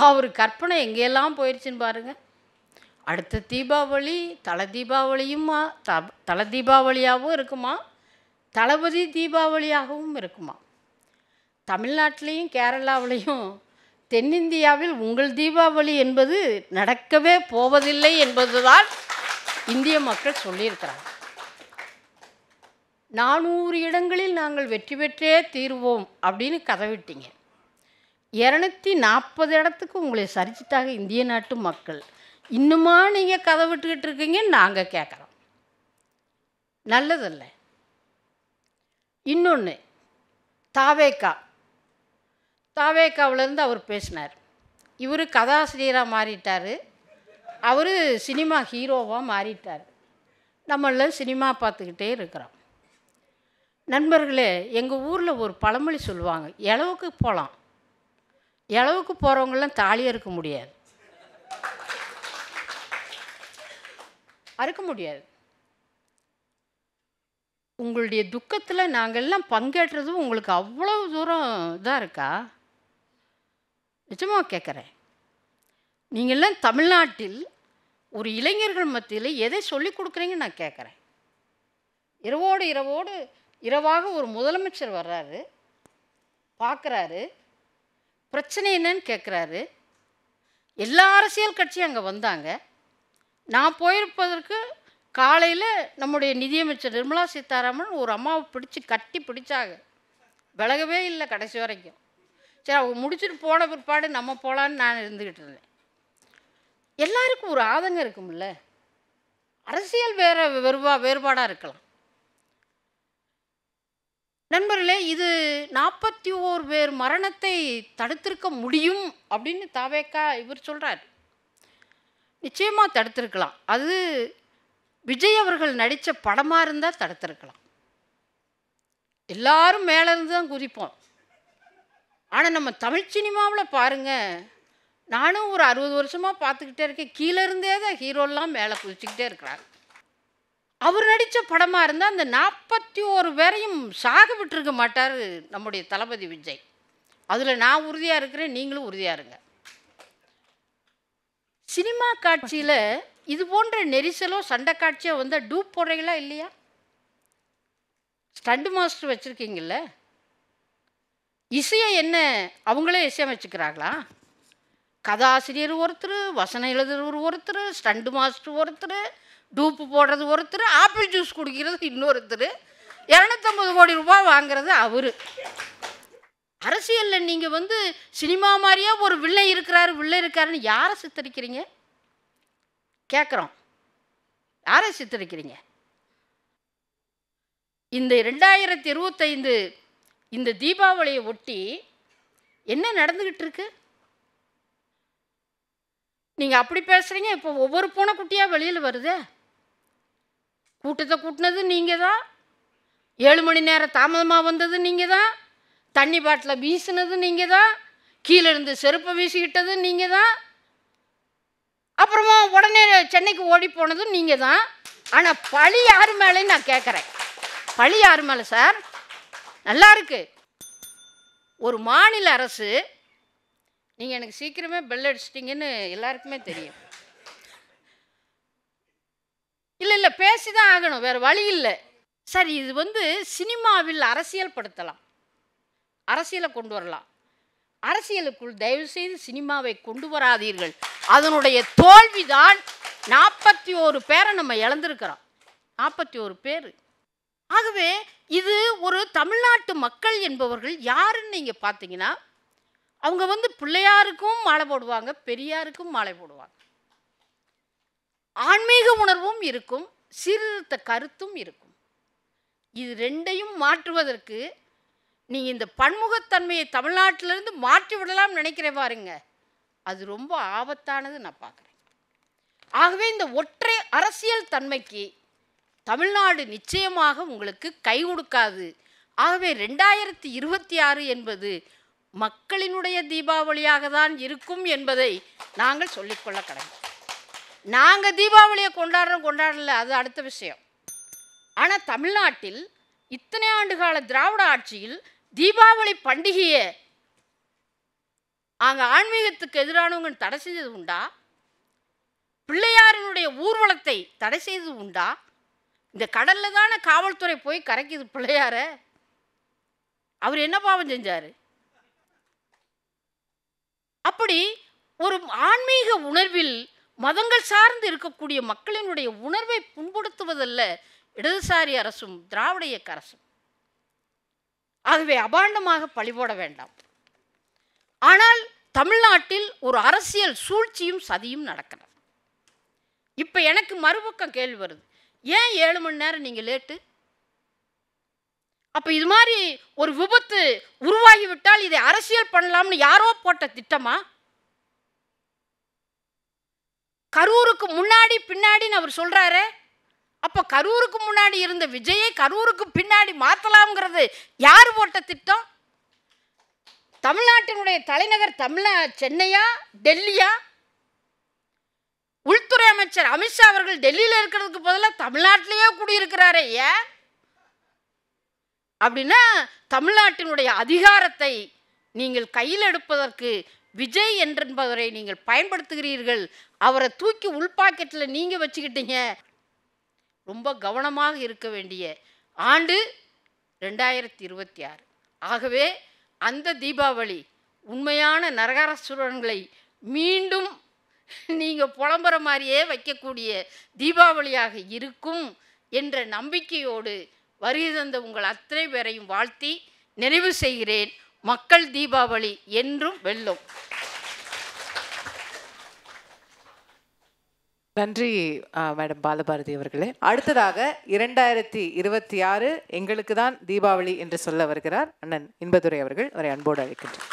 அவர் கற்பனை எங்கெல்லாம் போயிடுச்சுன்னு பாருங்கள். அடுத்த தீபாவளி தலை தீபாவளியுமா, தலை தீபாவளியாகவும் இருக்குமா, தளபதி தீபாவளியாகவும் இருக்குமா. தமிழ்நாட்டிலையும் கேரளாவிலையும் தென்னிந்தியாவில் உங்கள் தீபாவளி என்பது நடக்கவே போவதில்லை என்பதுதான் இந்திய மக்கள் சொல்லியிருக்கிறாங்க. 400 இடங்களில் நாங்கள் வெற்றி பெற்றே தீர்வோம் அப்படின்னு கதவிட்டீங்க. 240 இடத்துக்கு உங்களை சரிச்சிட்டாங்க இந்திய நாட்டு மக்கள். இன்னுமா நீங்கள் கதை விட்டுக்கிட்டு இருக்கீங்கன்னு நாங்கள் கேட்குறோம். நல்லதில்லை. இன்னொன்று, தாவேக்காவிலேருந்து அவர் பேசினார். இவர் கதாசிரியராக மாறிட்டார், அவர் சினிமா ஹீரோவாக மாறிட்டார். நம்மள சினிமா பார்த்துக்கிட்டே இருக்கிறோம். நண்பர்களே, எங்கள் ஊரில் ஒரு பழமொழி சொல்லுவாங்க, இளவுக்கு போகலாம், இளவுக்கு போகிறவங்களாம் தாலி அறுக்க முடியாது. அறுக்க முடியாது. உங்களுடைய துக்கத்தில் நாங்கள்லாம் பங்கேற்றது உங்களுக்கு அவ்வளோ தூரம் இதாக இருக்கா? நிஜமாக கேட்குறேன். நீங்கள்லாம் தமிழ்நாட்டில் ஒரு இளைஞர்கள் மத்தியில் எதை சொல்லிக் கொடுக்குறீங்கன்னு நான் கேட்குறேன். இரவாக ஒரு முதலமைச்சர் வர்றாரு, பார்க்குறாரு, பிரச்சனை என்னன்னு கேட்குறாரு. எல்லா அரசியல் கட்சியும் அங்கே வந்தாங்க. நான் போயிருப்பதற்கு காலையில் நம்முடைய நிதியமைச்சர் நிர்மலா சீதாராமன் ஒரு அம்மாவை கட்டி பிடிச்சாங்க. விலகவே இல்லை கடைசி வரைக்கும். சரி, அவங்க முடிச்சுட்டு போன பிற்பாடு நம்ம போகலான்னு நான் இருந்துக்கிட்டு இருந்தேன். எல்லாருக்கும் ஒரு ஆதங்கம் இருக்கும்ல. அரசியல் வேறுபாடாக இருக்கலாம். நண்பர்களே, இது 41 பேர் மரணத்தை தடுத்திருக்க முடியும் அப்படின்னு தாவேக்கா இவர் சொல்கிறார். நிச்சயமாக தடுத்திருக்கலாம். அது விஜய் அவர்கள் நடித்த படமாக இருந்தால் தடுத்திருக்கலாம். எல்லாரும் மேலேருந்து தான் குதிப்போம். ஆனால் நம்ம தமிழ் சினிமாவில் பாருங்கள், நானும் ஒரு 60 வருஷமாக பார்த்துக்கிட்டே இருக்கேன், கீழே இருந்தே தான் ஹீரோலாம் மேலே குதிச்சுக்கிட்டே இருக்கிறாங்க. அவர் நடித்த படமாக இருந்தால் அந்த 41 பேரையும் சாக விட்டுருக்க மாட்டார் நம்முடைய தளபதி விஜய். அதில் நான் உறுதியாக இருக்கிறேன், நீங்களும் உறுதியாக இருங்க. சினிமா காட்சியில் இது போன்ற நெரிசலோ சண்டை காட்சியோ வந்தால் டூப் போடுறீங்களா இல்லையா? ஸ்டண்ட் மாஸ்டர் வச்சுருக்கீங்கள, இசையை என்ன அவங்களே இசையமைச்சுக்கிறாங்களா? கதாசிரியர் ஒருத்தர், வசனம் எழுதுறவர் ஒருத்தர், ஸ்டண்ட் மாஸ்டர் ஒருத்தர், டூப்பு போடுறது ஒருத்தர், ஆப்பிள் ஜூஸ் குடிக்கிறது இன்னொருத்தர், 250 கோடி ரூபாய் வாங்குறது அவர். அரசியலில் நீங்கள் சினிமா மாதிரியே ஒரு வில்லை இருக்காருன்னு யாரை சித்தரிக்கிறீங்க கேட்குறோம். யாரை சித்தரிக்கிறீங்க? இந்த 2025 இந்த தீபாவளியை ஒட்டி என்ன நடந்துக்கிட்டு இருக்கு? நீங்கள் அப்படி பேசுகிறீங்க. இப்போ ஒவ்வொரு பூனைக்குட்டியாக வெளியில் வருதே. கூட்டத்தை கூட்டினது நீங்கள் தான், 7 மணி நேரம் தாமதமாக வந்தது நீங்கள் தான், தண்ணி பாட்டில் வீசினது நீங்கள் தான், கீழே இருந்து செருப்பை வீசிக்கிட்டது நீங்கள் தான், அப்புறமா உடனே சென்னைக்கு ஓடி போனதும் நீங்கள் தான். ஆனால் பழி யார் மேலேன்னு நான் கேட்குறேன். பழி யார் மேலே சார்? நல்லா இருக்கு, ஒரு மாநில அரசு, நீங்கள் எனக்கு சீக்கிரமே பெல் அடிச்சிட்டிங்கன்னு எல்லாருக்குமே தெரியும். இல்லை பேசி தான் ஆகணும், வேறு வழி இல்லை. சரி, இது சினிமாவில் அரசியல் படுத்தலாம், அரசியலை கொண்டு வரலாம். அரசியலுக்குள் தயவுசெய்து சினிமாவை கொண்டு வராதீர்கள். அதனுடைய தோல்விதான் 41 பேரை நம்ம இழந்திருக்கிறோம். 41 பேர். ஆகவே இது ஒரு தமிழ்நாட்டு மக்கள் என்பவர்கள் யாருன்னு நீங்கள் பார்த்தீங்கன்னா, அவங்க பிள்ளையாருக்கும் மாலை போடுவாங்க, பெரியாருக்கும் மாலை போடுவாங்க. ஆன்மீக உணர்வும் இருக்கும், சீர்திருத்த கருத்தும் இருக்கும். இது ரெண்டையும் மாற்றுவதற்கு நீங்கள் இந்த பன்முகத்தன்மையை தமிழ்நாட்டிலிருந்து மாற்றி விடலாம் நினைக்கிறேன் பாருங்க, அது ரொம்ப ஆபத்தானது நான் பார்க்குறேன். ஆகவே இந்த ஒற்றை அரசியல் தன்மைக்கு தமிழ்நாடு நிச்சயமாக உங்களுக்கு கை கொடுக்காது. ஆகவே 2026 என்பது மக்களினுடைய தீபாவளியாக தான் இருக்கும் என்பதை நாங்கள் சொல்லிக்கொள்ள கடமை. நாங்கள் தீபாவளியை கொண்டாடல, அது அடுத்த விஷயம். ஆனால் தமிழ்நாட்டில் இத்தனை ஆண்டுகால திராவிட ஆட்சியில் தீபாவளி பண்டிகையை அங்கே ஆன்மீகத்துக்கு எதிரானவங்க தடை செய்தது உண்டா? பிள்ளையாரினுடைய ஊர்வலத்தை தடை செய்தது உண்டா? இந்த கடலில் தானே காவல்துறை போய் கரைக்குது பிள்ளையார. அவர் என்ன பாவம் செஞ்சார்? அப்படி ஒரு ஆன்மீக உணர்வில் மதங்கள் சார்ந்து இருக்கக்கூடிய மக்களினுடைய உணர்வை புண்படுத்துவதல்ல இடதுசாரி அரசும் திராவிட இயக்க அரசும். ஆகவே அபாண்டமாக பழிபோட வேண்டாம். ஆனால் தமிழ்நாட்டில் ஒரு அரசியல் சூழ்ச்சியும் சதியும் நடக்கிறது. இப்போ எனக்கு மறுபக்கம் கேள்வி வருது, ஏன் 7 மணி நேரம் நீங்கள் லேட்டு? அப்போ இது மாதிரி ஒரு விபத்து உருவாகிவிட்டால் இதை அரசியல் பண்ணலாம்னு யாரோ போட்ட திட்டமா? கரூருக்கு முன்னாடி பின்னாடின்னு அவர் சொல்றாரு. அப்போ கரூருக்கு முன்னாடி இருந்த விஜயை கரூருக்கு பின்னாடி மாற்றலாம்ங்கிறது யார் போட்ட திட்டம்? தமிழ்நாட்டினுடைய தலைநகர் சென்னையா டெல்லியா? உள்துறை அமைச்சர் அமித்ஷா அவர்கள் டெல்லியில் இருக்கிறதுக்கு பதிலாக தமிழ்நாட்டிலேயே குடியிருக்கிறாரே, ஏன்? அப்படின்னா தமிழ்நாட்டினுடைய அதிகாரத்தை நீங்கள் கையில் எடுப்பதற்கு விஜய் என்பவரை நீங்கள் பயன்படுத்துகிறீர்கள். அவரை தூக்கி உள்பாக்கெட்டில் நீங்கள் வச்சுக்கிட்டீங்க. ரொம்ப கவனமாக இருக்க வேண்டிய ஆண்டு 2026. ஆகவே அந்த தீபாவளி உண்மையான நரகாசுரன்களை மீண்டும் நீங்கள் புலம்புற மாதிரியே வைக்கக்கூடிய தீபாவளியாக இருக்கும் என்ற நம்பிக்கையோடு வருகை தந்த உங்கள் அத்தனை பேரையும் வாழ்த்தி நிறைவு செய்கிறேன். மக்கள் தீபாவளி என்றும் வெல்லும். நன்றி மேடம் பாலபாரதி அவர்களே. அடுத்ததாக 2026 எங்களுக்கு தான் தீபாவளி என்று சொல்ல வருகிறார் அண்ணன் இன்பதுரை அவர்கள். அவரை அன்போடு அழைக்கின்றேன்.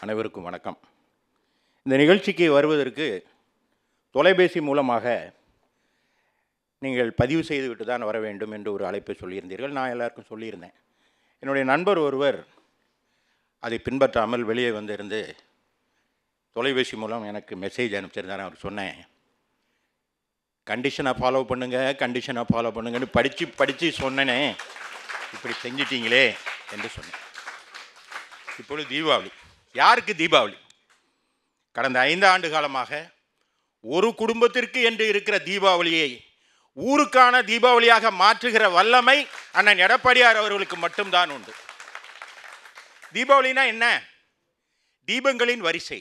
அனைவருக்கும் வணக்கம். இந்த நிகழ்ச்சிக்கு வருவதற்கு தொலைபேசி மூலமாக நீங்கள் பதிவு செய்துவிட்டு தான் வர வேண்டும் என்று ஒரு அழைப்பை சொல்லியிருந்தீர்கள். நான் எல்லாருக்கும் சொல்லியிருந்தேன். என்னுடைய நண்பர் ஒருவர் அதை பின்பற்றாமல் வெளியே வந்திருந்து தொலைபேசி மூலம் எனக்கு மெசேஜ் அனுப்பிச்சிருந்தார். அவர் சொன்னேன், கண்டிஷனை ஃபாலோ பண்ணுங்கன்னு படித்து சொன்னேனே, இப்படி செஞ்சிட்டீங்களே என்று சொன்னேன். இப்பொழுது தீபாவளி. யாருக்கு தீபாவளி? கடந்த 5 ஆண்டு காலமாக ஒரு குடும்பத்திற்கு என்று இருக்கிற தீபாவளியை ஊருக்கான தீபாவளியாக மாற்றுகிற வல்லமை அண்ணன் எடப்பாடியார் அவர்களுக்கு மட்டும்தான் உண்டு. தீபாவளினா என்ன? தீபங்களின் வரிசை.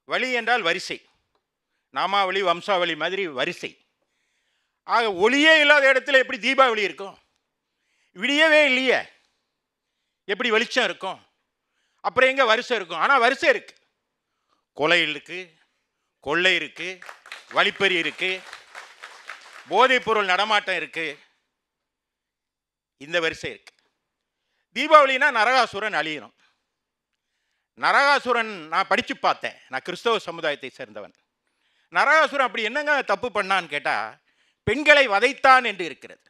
வழி என்றால் வரிசை, நாமாவளி வம்சாவளி மாதிரி வரிசை. ஆக ஒளியே இல்லாத இடத்துல எப்படி தீபாவளி இருக்கும்? விடியவே இல்லையே, எப்படி வெளிச்சம் இருக்கும்? அப்புறம் எங்கே வரிசை இருக்கும்? ஆனால் வரிசை இருக்குது. கொலை இருக்குது, கொள்ளை இருக்குது, வழிப்பறி இருக்குது, போதைப்பொருள் நடமாட்டம் இருக்குது. இந்த வரிசை இருக்குது. தீபாவளினா நரகாசுரன் அழியணும். நரகாசுரன் நான் படித்து பார்த்தேன். நான் கிறிஸ்தவ சமுதாயத்தை சேர்ந்தவன். நரகாசுரன் அப்படி என்னங்க தப்பு பண்ணான்னு கேட்டால், பெண்களை வதைத்தான் என்று இருக்கிறது.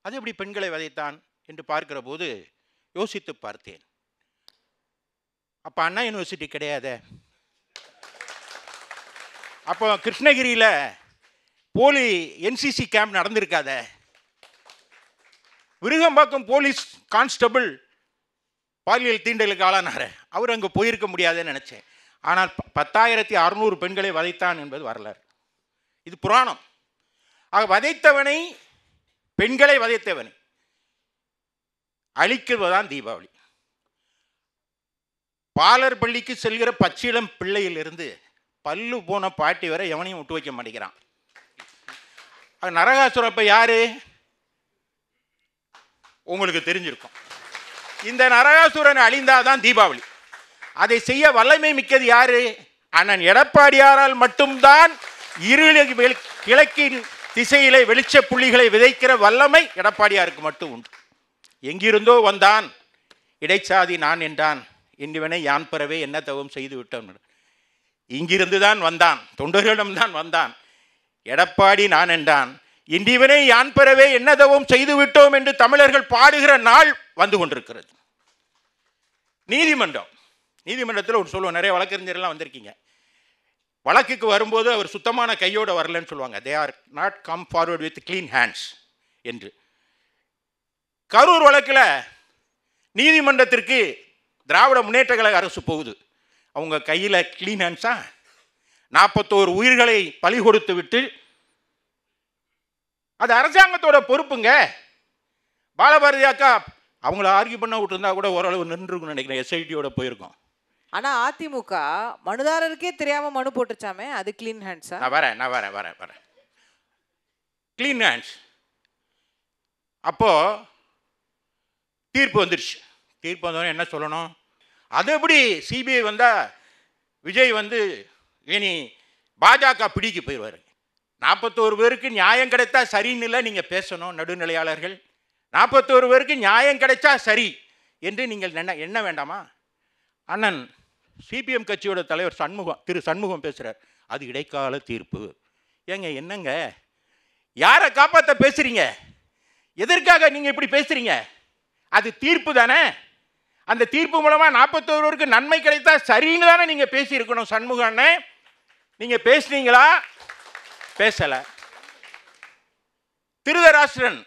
அது எப்படி பெண்களை வதைத்தான் என்று பார்க்கிற போது யோசித்து பார்த்தேன். அப்போ அண்ணா யூனிவர்சிட்டி கிடையாது. அப்போ கிருஷ்ணகிரியில் போலி என்சிசி கேம்ப் நடந்திருக்காத. விருகம்பாக்கம் போலீஸ் கான்ஸ்டபிள் பாலியல் தீண்டலுக்கு ஆளானார். அவர் அங்கே போயிருக்க முடியாதுன்னு நினச்சேன். ஆனால் 10,600 பெண்களை வதைத்தான் என்பது வரலாறு. இது புராணம். ஆக வதைத்தவனை, பெண்களை வதைத்தவனை அழிக்குவதுதான் தீபாவளி. பாலர் பள்ளிக்கு செல்கிற பச்சிளம் பிள்ளையிலிருந்து பல்லு போன பாட்டி வரை எவனையும் விட்டு வைக்க மாட்டேங்கிறான். நரகாசுரன் இப்ப யாரு உங்களுக்கு தெரிஞ்சிருக்கும். இந்த நரகாசுரன் அழிந்தாதான் தீபாவளி. அதை செய்ய வல்லமை மிக்கது யாரு? அண்ணன் எடப்பாடியாரால் மட்டும்தான் கிழக்கின் திசையிலே வெளிச்ச புள்ளிகளை விதைக்கிற வல்லமை எடப்பாடியாருக்கு மட்டும் உண்டு. எங்கிருந்தோ வந்தான், இடைச்சாதி நான் என்றான், இன்றுவனை யான் பெறவே என்ன தவம் செய்து விட்டோம். இங்கிருந்து தான் வந்தான், தொண்டர்களிடம்தான் வந்தான். எடப்பாடி நான் என்றான், இன்றிவனை யான் பெறவே என்ன தவம் செய்து விட்டோம் என்று தமிழர்கள் பாடுகிற நாள் வந்து கொண்டிருக்கிறது. நீதிமன்றத்தில் ஒரு சொல்லுவோம், நிறைய வழக்கறிஞர்லாம் வந்திருக்கீங்க. வழக்குக்கு வரும்போது அவர் சுத்தமான கையோடு வரலன்னு சொல்லுவாங்க. They are not come forward with clean hands என்று. கரூர் வழக்கில் நீதிமன்றத்திற்கு திராவிட முன்னேற்ற கழக அரசு போகுது. அவங்க கையில் கிளீன் ஹேண்ட்ஸா? 41 உயிர்களை பலி கொடுத்து விட்டு, அது அரசாங்கத்தோட பொறுப்புங்க. பாலபாரதி அக்கா அவங்கள ஆர்கியூ பண்ண விட்டுருந்தா கூட ஓரளவு நின்றுருக்குன்னு நினைக்கிறேன், எஸ்ஐடியோட போயிருக்கோம். ஆனா அதிமுக மனுதாரருக்கே தெரியாம மனு போட்டுச்சாமே, அது கிளீன் ஹேண்ட்ஸா? நான் வரேன். Clean hands. அப்போ தீர்ப்பு வந்துருச்சு. தீர்ப்பு வந்தோடனே என்ன சொல்லணும்? அது எப்படி சிபிஐ வந்தா விஜய் இனி பாஜக பிடிக்கு போயிடுவார். 41 பேருக்கு நியாயம் கிடைத்தா சரின்னு இல்லை நீங்கள் பேசணும். நடுநிலையாளர்கள் 41 பேருக்கு நியாயம் கிடைச்சா சரி என்று நீங்கள் என்ன வேண்டாமா? அண்ணன் சிபிஎம் கட்சியோட தலைவர் திரு சண்முகம் பேசுகிறார், அது இடைக்கால தீர்ப்பு. ஏங்க என்னங்க, யாரை காப்பாற்ற பேசுறீங்க? எதற்காக நீங்கள் இப்படி பேசுறீங்க? அது தீர்ப்பு தானே. அந்த தீர்ப்பு மூலமாக 41 பேருக்கு நன்மை கிடைத்தா சரின்னு தானே நீங்கள் பேசியிருக்கணும். சண்முகம் அண்ணன், நீங்கள் பேசுனீங்களா? பேசலை. திருதராஷ்டிரன்,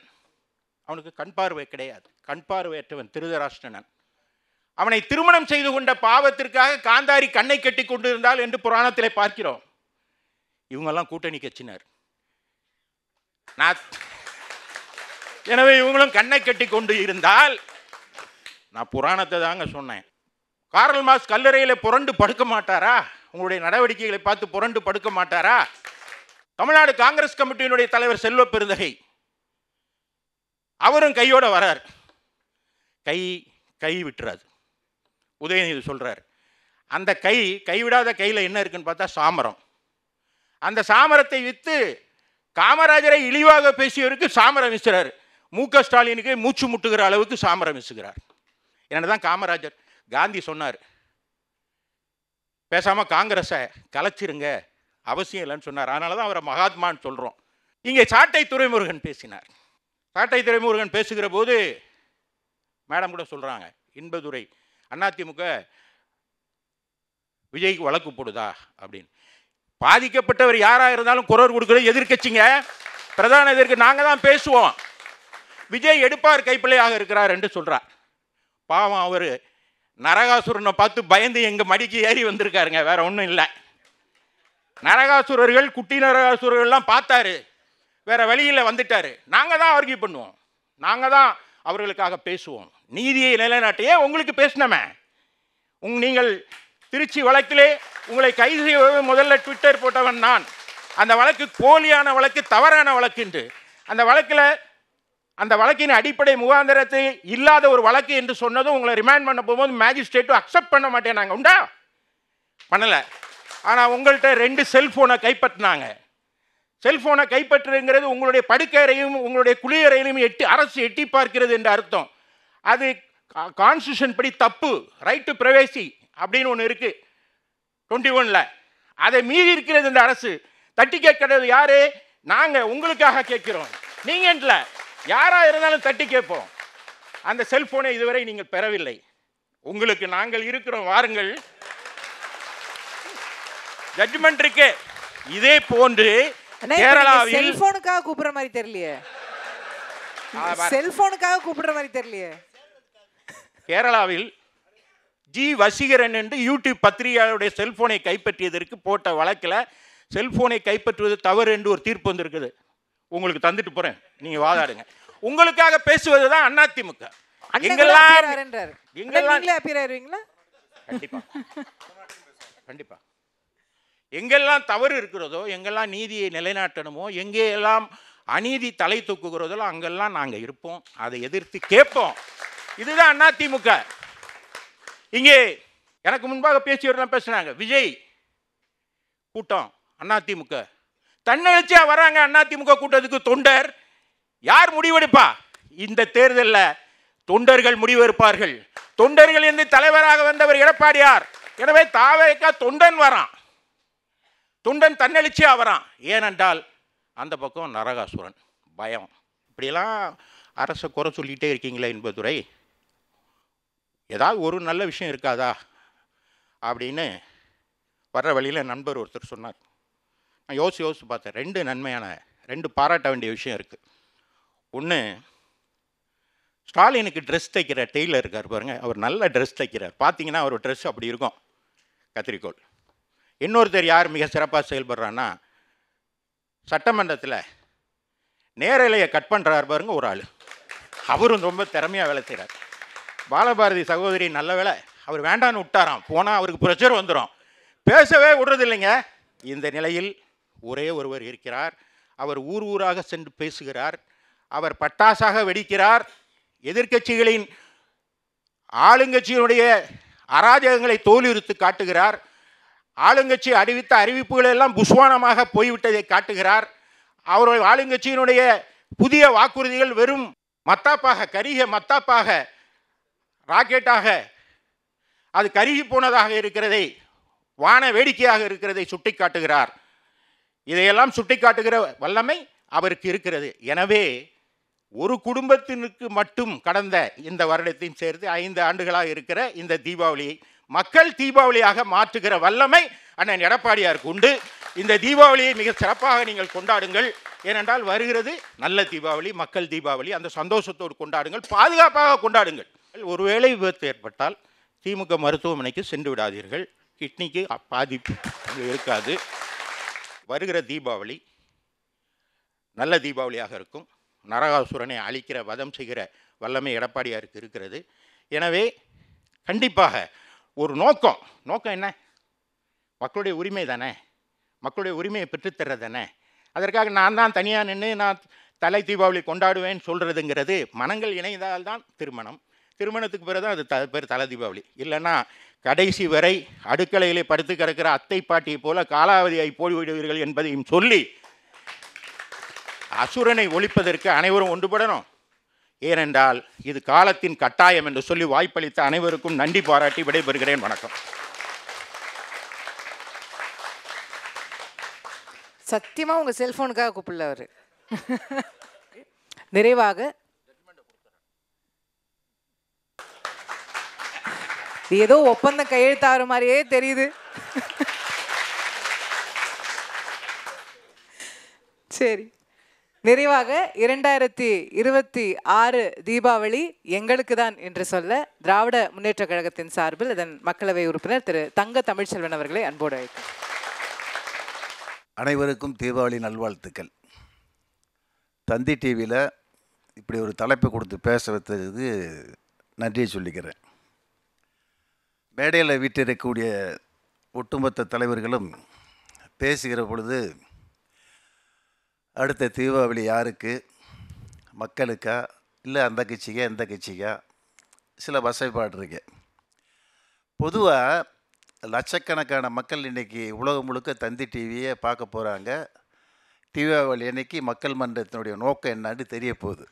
அவனுக்கு கண் பார்வை கிடையாது, கண் பார்வையற்றவன் திருதராஷ்டிரன். அவனை திருமணம் செய்து கொண்ட பாவத்திற்காக காந்தாரி கண்ணை கட்டி கொண்டு இருந்தால் என்று புராணத்திலே பார்க்கிறோம். இவங்கெல்லாம் கூட்டணி கட்சினர். எனவே இவங்களும் கண்ணை கட்டி கொண்டு இருந்தால், நான் புராணத்தை தாங்க சொன்னேன். கார்ல் மார்க்ஸ் கல்லறையில் புரண்டு படுக்க மாட்டாரா? உங்களுடைய நடவடிக்கைகளை பார்த்து புரண்டு படுக்க மாட்டாரா? தமிழ்நாடு காங்கிரஸ் கமிட்டியினுடைய தலைவர் செல்வ பெருந்தகை அவரும் கையோட வரார். கை விட்டுறாது. உதயநிதி சொல்றார், அந்த கைவிடாத கையில் என்ன இருக்குன்னு பார்த்தா சாமரம். அந்த சாமரத்தை விற்று காமராஜரை இழிவாக பேசியவருக்கு சாமரம் வீசுகிறார். மு.க. ஸ்டாலினுக்கு மூச்சு முட்டுகிற அளவுக்கு சாமரம் வீசுகிறார். என்னதான் காமராஜர், காந்தி சொன்னார், பேசாம காங்கிரஸை கலைச்சிருங்க, அவசியம் இல்லைன்னு சொன்னார். அதனால தான் அவரை மகாத்மான்னு சொல்கிறோம். இங்கே சாட்டை துரைமுருகன் பேசினார். சாட்டை துரைமுருகன் பேசுகிற போது மேடம் கூட சொல்கிறாங்க, இன்பதுரை அதிமுக விஜய்க்கு வழக்கு போடுதா அப்படின்னு. பாதிக்கப்பட்டவர் யாராக இருந்தாலும் குரல் கொடுக்குறது எதிர்க்கட்சிங்க, பிரதான எதிர்க்கு நாங்கள் தான் பேசுவோம். விஜய் எடுப்பார் கைப்பிள்ளையாக இருக்கிறார் என்று சொல்கிறார். பாவம், அவர் நரகாசுரனை பார்த்து பயந்து எங்கள் மடிக்கு ஏறி வந்திருக்காருங்க, வேற ஒன்றும் இல்லை. நரகாசுரர்கள், குட்டி நரகாசுரர்கள்லாம் பார்த்தாரு, வேற வழியில் வந்துட்டாரு. நாங்கள் தான் ஆர்கியூ பண்ணுவோம், நாங்கள் தான் அவர்களுக்காக பேசுவோம். நீதியை நிலைநாட்டியே உங்களுக்கு பேசினமே. நீங்கள் திருச்சி வழக்கிலே உங்களை கைது செய்ய முதல்ல ட்விட்டர் போட்டவன் நான். அந்த வழக்கு போலியான வழக்கு, தவறான வழக்கு என்று. அந்த வழக்கின் அடிப்படை முகாந்திரத்தை இல்லாத ஒரு வழக்கு என்று சொன்னதும் உங்களை ரிமாண்ட் பண்ண போகும்போது மேஜிஸ்ட்ரேட்டும் அக்செப்ட் பண்ண மாட்டேன். நாங்கள் உண்டா பண்ணலை. ஆனால் உங்கள்கிட்ட 2 செல்ஃபோனை கைப்பற்றினாங்க. செல்ஃபோனை கைப்பற்றுங்கிறது உங்களுடைய படுக்கையறையும் உங்களுடைய குளியறையிலும் அரசு எட்டி பார்க்கிறது என்று அர்த்தம். அது கான்ஸ்டியூஷன் படி தப்பு. ரைட் டு பிரைவேசி அப்படின்னு ஒன்று இருக்குது 21ல். அதை மீறி இருக்கிறது இந்த அரசு. தட்டி கேட்கிறது யாரு? நாங்கள் உங்களுக்காக கேட்கிறோம். நீங்கள் யாராக இருந்தாலும் தட்டி கேட்போம். அந்த செல்போனை இதுவரை நீங்கள் பெறவில்லை. உங்களுக்கு நாங்கள் இருக்கிறோம், வாருங்கள். ஜட்ஜ்மெண்ட் இருக்கு. இதே போன்று கேரளாவில் செல்போனுக்காக கூப்பிடுற மாதிரி தெரியலையே. செல்போனுக்காக கூப்பிடுற மாதிரி தெரியலையே. கேரளாவில் ஜி வசீகரன் என்று யூடியூப் பத்திரிகையாளருடைய செல்போனை கைப்பற்றியதற்கு போட்ட வழக்கில் செல்போனை கைப்பற்றுவது தவறு என்று ஒரு தீர்ப்பு வந்திருக்குது. உங்களுக்கு தந்துட்டு போறேன், நீங்க வாதாடுங்க. உங்களுக்காக பேசுவது தான் அதிமுக. கண்டிப்பா எங்கெல்லாம் தவறு இருக்கிறதோ, எங்கெல்லாம் நீதியை நிலைநாட்டணுமோ, எங்கெல்லாம் அநீதி தலை தூக்குகிறதோ அங்கெல்லாம் நாங்க இருப்போம். அதை எதிர்த்து கேட்போம். இதுதான் அதிமுக. இங்கே எனக்கு முன்பாக பேசியவர்கள் பேசினாங்க, விஜய் கூட்டம் அதிமுக தன்னெழுச்சியா வராங்க. அதிமுக கூட்டத்துக்கு தொண்டர் யார் முடிவெடுப்பா? இந்த தேர்தலில் தொண்டர்கள் முடிவெடுப்பார்கள். தொண்டர்கள் என்று தலைவராக வந்தவர் எடப்பாடியார். எனவே தாவேக்கா தொண்டன் வரான், தொண்டன் தன்னெழுச்சியா வரான். ஏனென்றால் அந்த பக்கம் நரகாசுரன் பயம். இப்படியெல்லாம் அரசை குறை சொல்லிகிட்டே இருக்கீங்களே என்பதுரை, ஏதாவது ஒரு நல்ல விஷயம் இருக்காதா அப்படின்னு வர்ற வழியில் நண்பர் ஒருத்தர் சொன்னார். நான் யோசிச்சு பார்த்தேன். ரெண்டு பாராட்ட வேண்டிய விஷயம் இருக்குது. ஒன்று, ஸ்டாலினுக்கு ட்ரெஸ் தைக்கிற டெய்லர் இருக்கார் பாருங்க, அவர் நல்ல ட்ரெஸ் தைக்கிறார். பார்த்தீங்கன்னா அவர் ட்ரெஸ் அப்படி இருக்கும், கத்திரிக்கோள். இன்னொருத்தர் யார் மிக சிறப்பாக செயல்படுறான்னா, சட்டமன்றத்தில் நேரலையை கட் பண்ணுறாரு பாருங்க ஒரு ஆள், அவரும் ரொம்ப திறமையாக வேலை செய்கிறார். பாலபாரதி சகோதரி நல்ல வேலை, அவர் வேண்டான்னு விட்டாராம். போனால் அவருக்கு ப்ரெஷர் வந்துடும், பேசவே விடுறது இல்லைங்க. இந்த நிலையில் ஒரே ஒருவர் இருக்கிறார். அவர் ஊர் ஊராக சென்று பேசுகிறார். அவர் பட்டாசாக வெடிக்கிறார். எதிர்க்கட்சிகளின் ஆளுங்கட்சியினுடைய அராஜகங்களை தோலுரித்து காட்டுகிறார். ஆளுங்கட்சி அறிவித்த அறிவிப்புகள் எல்லாம் புஷ்வானமாக போய்விட்டதை காட்டுகிறார். அவருடைய ஆளுங்கட்சியினுடைய புதிய வாக்குறுதிகள் வெறும் மத்தாப்பாக, கருகிய மத்தாப்பாக, ராக்கெட்டாக அது கருகி போனதாக இருக்கிறதை, வான வேடிக்கையாக இருக்கிறதை சுட்டி காட்டுகிறார். இதையெல்லாம் சுட்டி காட்டுகிற வல்லமை அவருக்கு இருக்கிறது. எனவே ஒரு குடும்பத்தினருக்கு மட்டும் கடந்த இந்த வருடத்தையும் சேர்த்து 5 ஆண்டுகளாக இருக்கிற இந்த தீபாவளியை மக்கள் தீபாவளியாக மாற்றுகிற வல்லமை அண்ணன் எடப்பாடியாருக்கு உண்டு. இந்த தீபாவளியை மிக சிறப்பாக நீங்கள் கொண்டாடுங்கள். ஏனென்றால் வருகிறது நல்ல தீபாவளி, மக்கள் தீபாவளி. அந்த சந்தோஷத்தோடு கொண்டாடுங்கள், பாதுகாப்பாக கொண்டாடுங்கள். ஒருவேளை விபத்து ஏற்பட்டால் திமுக மருத்துவமனைக்கு சென்று விடாதீர்கள். கிட்னிக்கு பாதிப்பு இருக்காது. வருகிற தீபாவளி நல்ல தீபாவளியாக இருக்கும். நரகாசுரனை அழிக்கிற, வதம் செய்கிற வல்லமை எடப்பாடியாருக்கு இருக்கிறது. எனவே கண்டிப்பாக ஒரு நோக்கம் என்ன? மக்களுடைய உரிமை தானே, மக்களுடைய உரிமையை பெற்றுத்தர்றது தானே. அதற்காக நான் தான் தனியாக நின்று நான் தலை தீபாவளி கொண்டாடுவேன்னு சொல்கிறதுங்கிறது, மனங்கள் இணைந்தால்தான் திருமணம். திருமணத்துக்கு பிறகு தான் அது பேர் தலை தீபாவளி. இல்லைன்னா கடைசி வரை அடுக்கலையிலே படுத்து கிடக்கிற அத்தை பாட்டியை போல காலாவதியாய் போய்விடுவீர்கள் என்பதையும் சொல்லி அசுரனை ஒழிப்பதற்கு அனைவரும் ஒன்றுபடணும். ஏனென்றால் இது காலத்தின் கட்டாயம் என்று சொல்லி வாய்ப்பளித்த அனைவருக்கும் நன்றி பாராட்டி விடைபெறுகிறேன். வணக்கம். சத்தியமா உங்க செல்போனுக்காக கூப்பிடல அவரு. நிறைவாக ஏதோ ஒப்பந்தம் கையெழுத்தாகிற மாதிரியே தெரியுது. சரி, நிறைவாக 2026 தீபாவளி எங்களுக்கு தான் என்று சொல்ல திராவிட முன்னேற்ற கழகத்தின் சார்பில் இதன் மக்களவை உறுப்பினர் திரு தங்க தமிழ்ச்செல்வன் அவர்களை அன்போடு அழைக்கிறேன். அனைவருக்கும் தீபாவளி நல்வாழ்த்துக்கள். தந்தி டிவியில் இப்படி ஒரு தலைப்பை கொடுத்து பேச வைத்ததுக்கு நன்றியை சொல்லிக்கிறேன். மேடையில் வீட்டிருக்கக்கூடிய ஒட்டுமொத்த தலைவர்களும் பேசுகிற பொழுது அடுத்த தீபாவளி யாருக்கு, மக்களுக்கா இல்லை அந்த கட்சிக்கா இந்த கட்சிக்கா, சில வசைப்பாடு இருக்கு. பொதுவாக லட்சக்கணக்கான மக்கள் இன்றைக்கி உலகம் முழுக்க தந்தி டிவியை பார்க்க போகிறாங்க. தீபாவளி அன்னைக்கு மக்கள் மன்றத்தினுடைய நோக்கம் என்னன்னு தெரிய போகுது.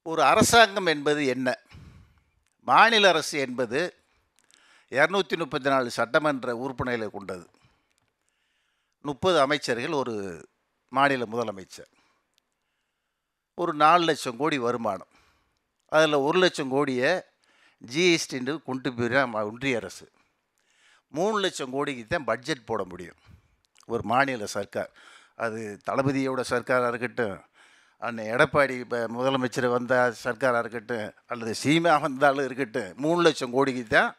ஒரு அரசாங்கம் என்பது என்ன? மாநில அரசு என்பது 234 சட்டமன்ற உறுப்பினர்களை கொண்டது. 30 அமைச்சர்கள், ஒரு மாநில முதலமைச்சர், ஒரு 4 லட்சம் கோடி வருமானம். அதில் 1 லட்சம் கோடியை ஜிஎஸ்டின்னு கொண்டு போயிடும் ஒன்றிய அரசு. 3 லட்சம் கோடிக்கு தான் பட்ஜெட் போட முடியும் ஒரு மாநில சர்க்கார். அது தளபதியோட சர்க்காராக இருக்கட்டும், அண்ணன் எடப்பாடி இப்போ முதலமைச்சர் வந்த சர்க்காராக இருக்கட்டும் அல்லது சீமா வந்தாலும் இருக்கட்டும் 3 லட்சம் கோடிக்கு தான்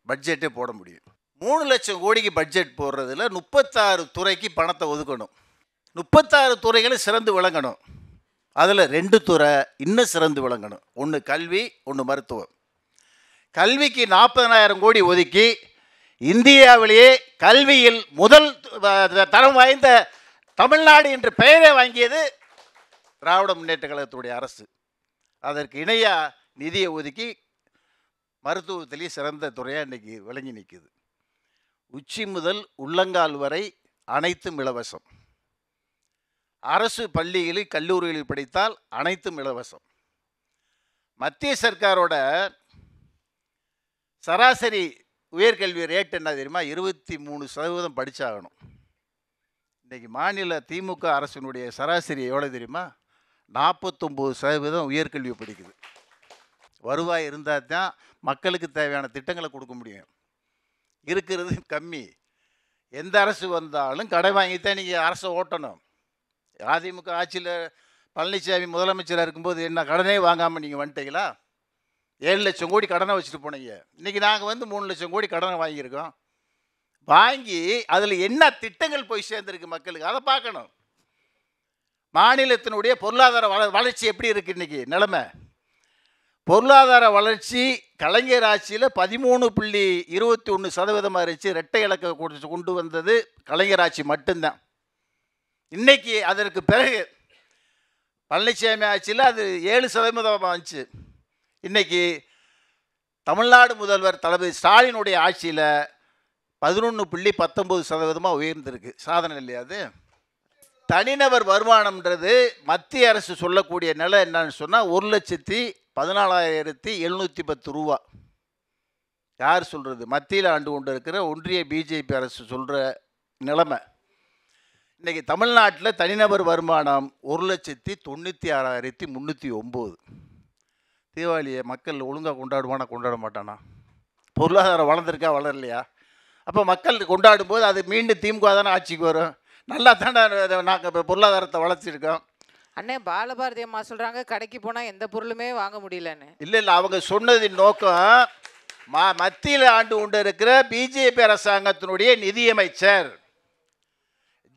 பட்ஜெட்டே போட முடியும். 3 லட்சம் கோடிக்கு பட்ஜெட் போடுறதுல 36 துறைக்கு பணத்தை ஒதுக்கணும். 36 துறைகளும் சிறந்து விளங்கணும். அதில் 2 துறை இன்னும் சிறந்து விளங்கணும். ஒன்று கல்வி, ஒன்று மருத்துவம். கல்விக்கு 40,000 கோடி ஒதுக்கி இந்தியாவிலேயே கல்வியில் முதல் தரம் வாய்ந்த தமிழ்நாடு என்ற பெயரை வாங்கியது திராவிட முன்னேற்ற கழகத்துடைய அரசு. அதற்கு இணையாக நிதியை ஒதுக்கி மருத்துவத்திலேயே சிறந்த துறையாக இன்றைக்கி விளங்கி நிற்குது. உச்சி முதல் உள்ளங்கால் வரை அனைத்தும் இலவசம். அரசு பள்ளிகளில் கல்லூரிகளில் படித்தால் அனைத்தும் இலவசம். மத்திய சர்க்காரோட சராசரி உயர்கல்வி ரேட் என்ன தெரியுமா? 23% படித்தாகணும். இன்றைக்கி மாநில திமுக அரசினுடைய சராசரி எவ்வளோ தெரியுமா? 49% உயர்கல்வி படிக்குது. வருவாய் இருந்தால் தான் மக்களுக்கு தேவையான திட்டங்களை கொடுக்க முடியும். இருக்கிறது கம்மி. எந்த அரசு வந்தாலும் கடை வாங்கித்தான் நீங்கள் அரசை ஓட்டணும். அதிமுக ஆட்சியில் பழனிசாமி முதலமைச்சராக இருக்கும்போது என்ன கடனே வாங்காமல் நீங்கள் வந்துட்டீங்களா? 7 லட்சம் கோடி கடனை வச்சுட்டு போனீங்க. இன்றைக்கி நாங்கள் வந்து 3 லட்சம் கோடி கடனை வாங்கியிருக்கோம். வாங்கி அதில் என்ன திட்டங்கள் போய் சேர்ந்துருக்கு மக்களுக்கு அதை பார்க்கணும். மாநிலத்தினுடைய பொருளாதார வளர்ச்சி எப்படி இருக்குது இன்றைக்கி நிலைமை? பொருளாதார வளர்ச்சி கலைஞர் ஆட்சியில் 13.21% இருந்துச்சு. இரட்டை இலக்க கொண்டு வந்தது கலைஞர் ஆட்சி மட்டும்தான். இன்றைக்கி அதற்கு பிறகு பழனிசாமி ஆட்சியில் அது 7% வந்துச்சு. இன்றைக்கி தமிழ்நாடு முதல்வர் தளபதி ஸ்டாலினுடைய ஆட்சியில் 11.19% உயர்ந்திருக்கு. சாதனை இல்லையா அது? தனிநபர் வருமானம்ன்றது மத்திய அரசு சொல்லக்கூடிய நிலை என்னன்னு சொன்னால் 1,14,710 ரூபா. யார் சொல்கிறது? மத்தியில் ஆண்டு கொண்டு இருக்கிற ஒன்றிய பிஜேபி அரசு சொல்கிற நிலைமை. இன்றைக்கி தமிழ்நாட்டில் தனிநபர் வருமானம் 1,96,309. தீபாவளியை மக்கள் ஒழுங்காக கொண்டாடுவானா கொண்டாட மாட்டானா? பொருளாதாரம் வளர்ந்துருக்கா வளரலையா? அப்போ மக்கள் கொண்டாடும் போது அது மீண்டும் திமுக தானே ஆட்சிக்கு வரும். நல்லா தானே நாங்கள் இப்போ பொருளாதாரத்தை வளர்ச்சிருக்கோம். அண்ணே பாலபாரதி அம்மா சொல்கிறாங்க கடைக்கு போனால் எந்த பொருளுமே வாங்க முடியலன்னு. இல்லை அவங்க சொன்னதின் நோக்கம் மத்தியில் ஆண்டு கொண்டு இருக்கிற பிஜேபி அரசாங்கத்தினுடைய நிதியமைச்சர்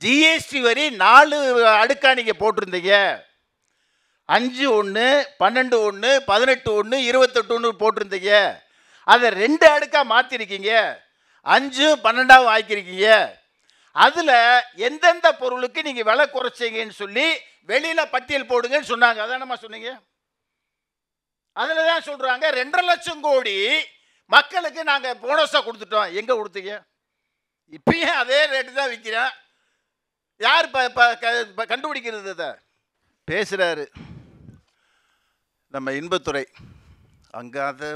ஜிஎஸ்டி வரி 4 அடுக்காக நீங்கள் போட்டிருந்தீங்க. 5(1), 12(1), 18(1), 28(1) போட்டிருந்தீங்க. அதை 2 அடுக்காக மாற்றிருக்கீங்க. 5, 12 ஆக்கியிருக்கீங்க. அதில் எந்தெந்த பொருளுக்கு நீங்கள் விலை குறைச்சிங்கன்னு சொல்லி வெளியில் பட்டியல் போடுங்கன்னு சொன்னாங்க. அதானம்மா சொன்னீங்க? அதில் தான் சொல்கிறாங்க 2.5 லட்சம் கோடி மக்களுக்கு நாங்கள் போனஸாக கொடுத்துட்டோம். எங்கே கொடுத்தீங்க? இப்பயும் அதே ரேட்டு தான் விற்கிறேன். யார் இப்போ கண்டுபிடிக்கிறது? அதை பேசுகிறாரு நம்ம இன்பத்துறை. அங்கே அது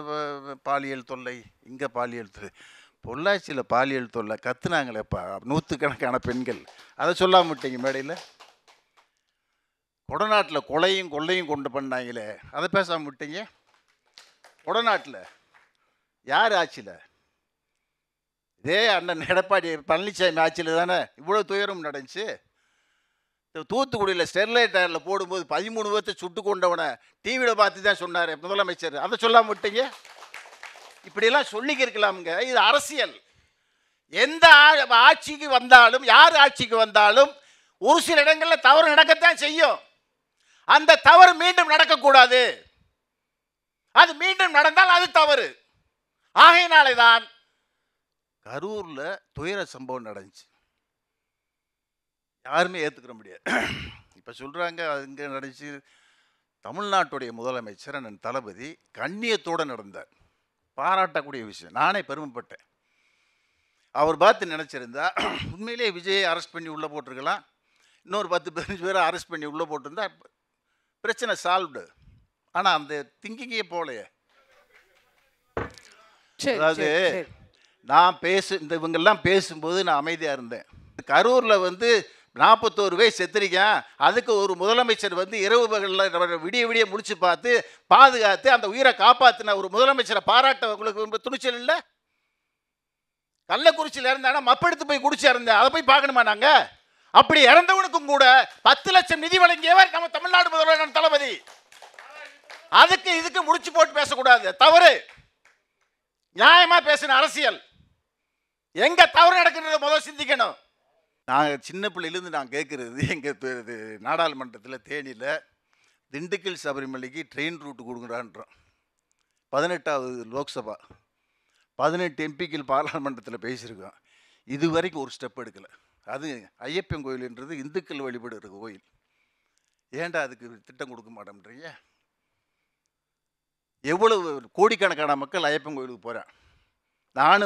பாலியல் தொல்லை, இங்கே பாலியல் தொல்லை. பொள்ளாச்சியில் பாலியல் தொல்லை கத்துனாங்களேப்பா 100கணக்கான பெண்கள். அதை சொல்லாம விட்டீங்க மேடையில். கொடநாட்டில் கொலையும் கொள்ளையும் கொண்டு பண்ணாங்களே அதை பேசாமல் விட்டீங்க. கொடநாட்டில் யார் ஆட்சியில்? இதே அண்ணன் எடப்பாடி பழனிசாமி ஆட்சியில் தானே இவ்வளோ துயரம் நடந்துச்சு. தூத்துக்குடியில் ஸ்டெர்லைட் டயரில் போடும்போது 13 பேர்த்தை சுட்டு கொண்டவனை டிவியில் பார்த்து தான் சொன்னார் முதலமைச்சர். அதை சொல்லாமல் விட்டீங்க. இப்படியெல்லாம் சொல்லிக்கிருக்கலாமுங்க. இது அரசியல். எந்த ஆட்சிக்கு வந்தாலும் யார் ஆட்சிக்கு வந்தாலும் ஒரு சில இடங்களில் தவறு நடக்கத்தான் செய்யும். அந்த தவறு மீண்டும் நடக்கக்கூடாது. அது மீண்டும் நடந்தால் அது தவறு. ஆகையினாலே தான் கரூரில் துயர சம்பவம் நடந்துச்சு. யாருமே ஏற்றுக்கிற முடியாது. இப்போ சொல்கிறாங்க அங்கே நடந்துச்சு. தமிழ்நாட்டுடைய முதலமைச்சர் அண்ணன் தளபதி கண்ணியத்தோடு நடந்தார். பாராட்டக்கூடிய விஷயம். நானே பெருமைப்பட்டேன். அவர் பார்த்து நினச்சிருந்தா உண்மையிலே விஜயை அரெஸ்ட் பண்ணி உள்ளே போட்டிருக்கலாம். இன்னொரு 10-15 பேரை அரெஸ்ட் பண்ணி உள்ளே போட்டிருந்தா பிரச்சனை சால்வ்டு. ஆனால் அந்த திங்கிங்கே போலையே. அதாவது நான் இவங்கெல்லாம் பேசும்போது நான் அமைதியாக இருந்தேன். கரூரில் வந்து 41 பேர் செத்துருக்கேன். அதுக்கு ஒரு முதலமைச்சர் வந்து இரவு பகலில் விடிய முடிச்சு பார்த்து பாதுகாத்து அந்த உயிரை காப்பாற்றின ஒரு முதலமைச்சரை பாராட்ட உங்களுக்கு துணிச்சல் இல்லை? கள்ளக்குறிச்சியில் இருந்தானா மப்பெடுத்து போய் குடிச்சு இருந்தேன். அதை போய் பார்க்கணுமா நாங்கள்? அப்படி இறந்தவனுக்கும் கூட 10 லட்சம் நிதி வழங்கியவர் நம்ம தமிழ்நாடு முதல்வர் தளபதி. அதுக்கு இதுக்கு முடிச்சு போட்டு பேசக்கூடாது, தவறு. நியாயமா பேசின அரசியல். எங்க தவறு நடக்குன்றத முதல் சிந்திக்கணும். நாங்கள் சின்ன பிள்ளையிலேருந்து நான் கேட்குறது, எங்கள் நாடாளுமன்றத்தில் தேனியில் திண்டுக்கல் சபரிமலைக்கு ட்ரெயின் ரூட்டு கொடுக்குறான்றோம். 18வது லோக்சபா 18 எம்பிக்கள் பாராளுமன்றத்தில் பேசியிருக்கோம். இது வரைக்கும் ஒரு ஸ்டெப் எடுக்கலை. அது ஐயப்பன் கோயில்ன்றது இந்துக்கள் வழிபடுற கோயில். ஏன்டா அதுக்கு திட்டம் கொடுக்க மாட்டேன்றீங்க? எவ்வளவு கோடிக்கணக்கான மக்கள் ஐயப்பன் கோயிலுக்கு போகிறேன். நான்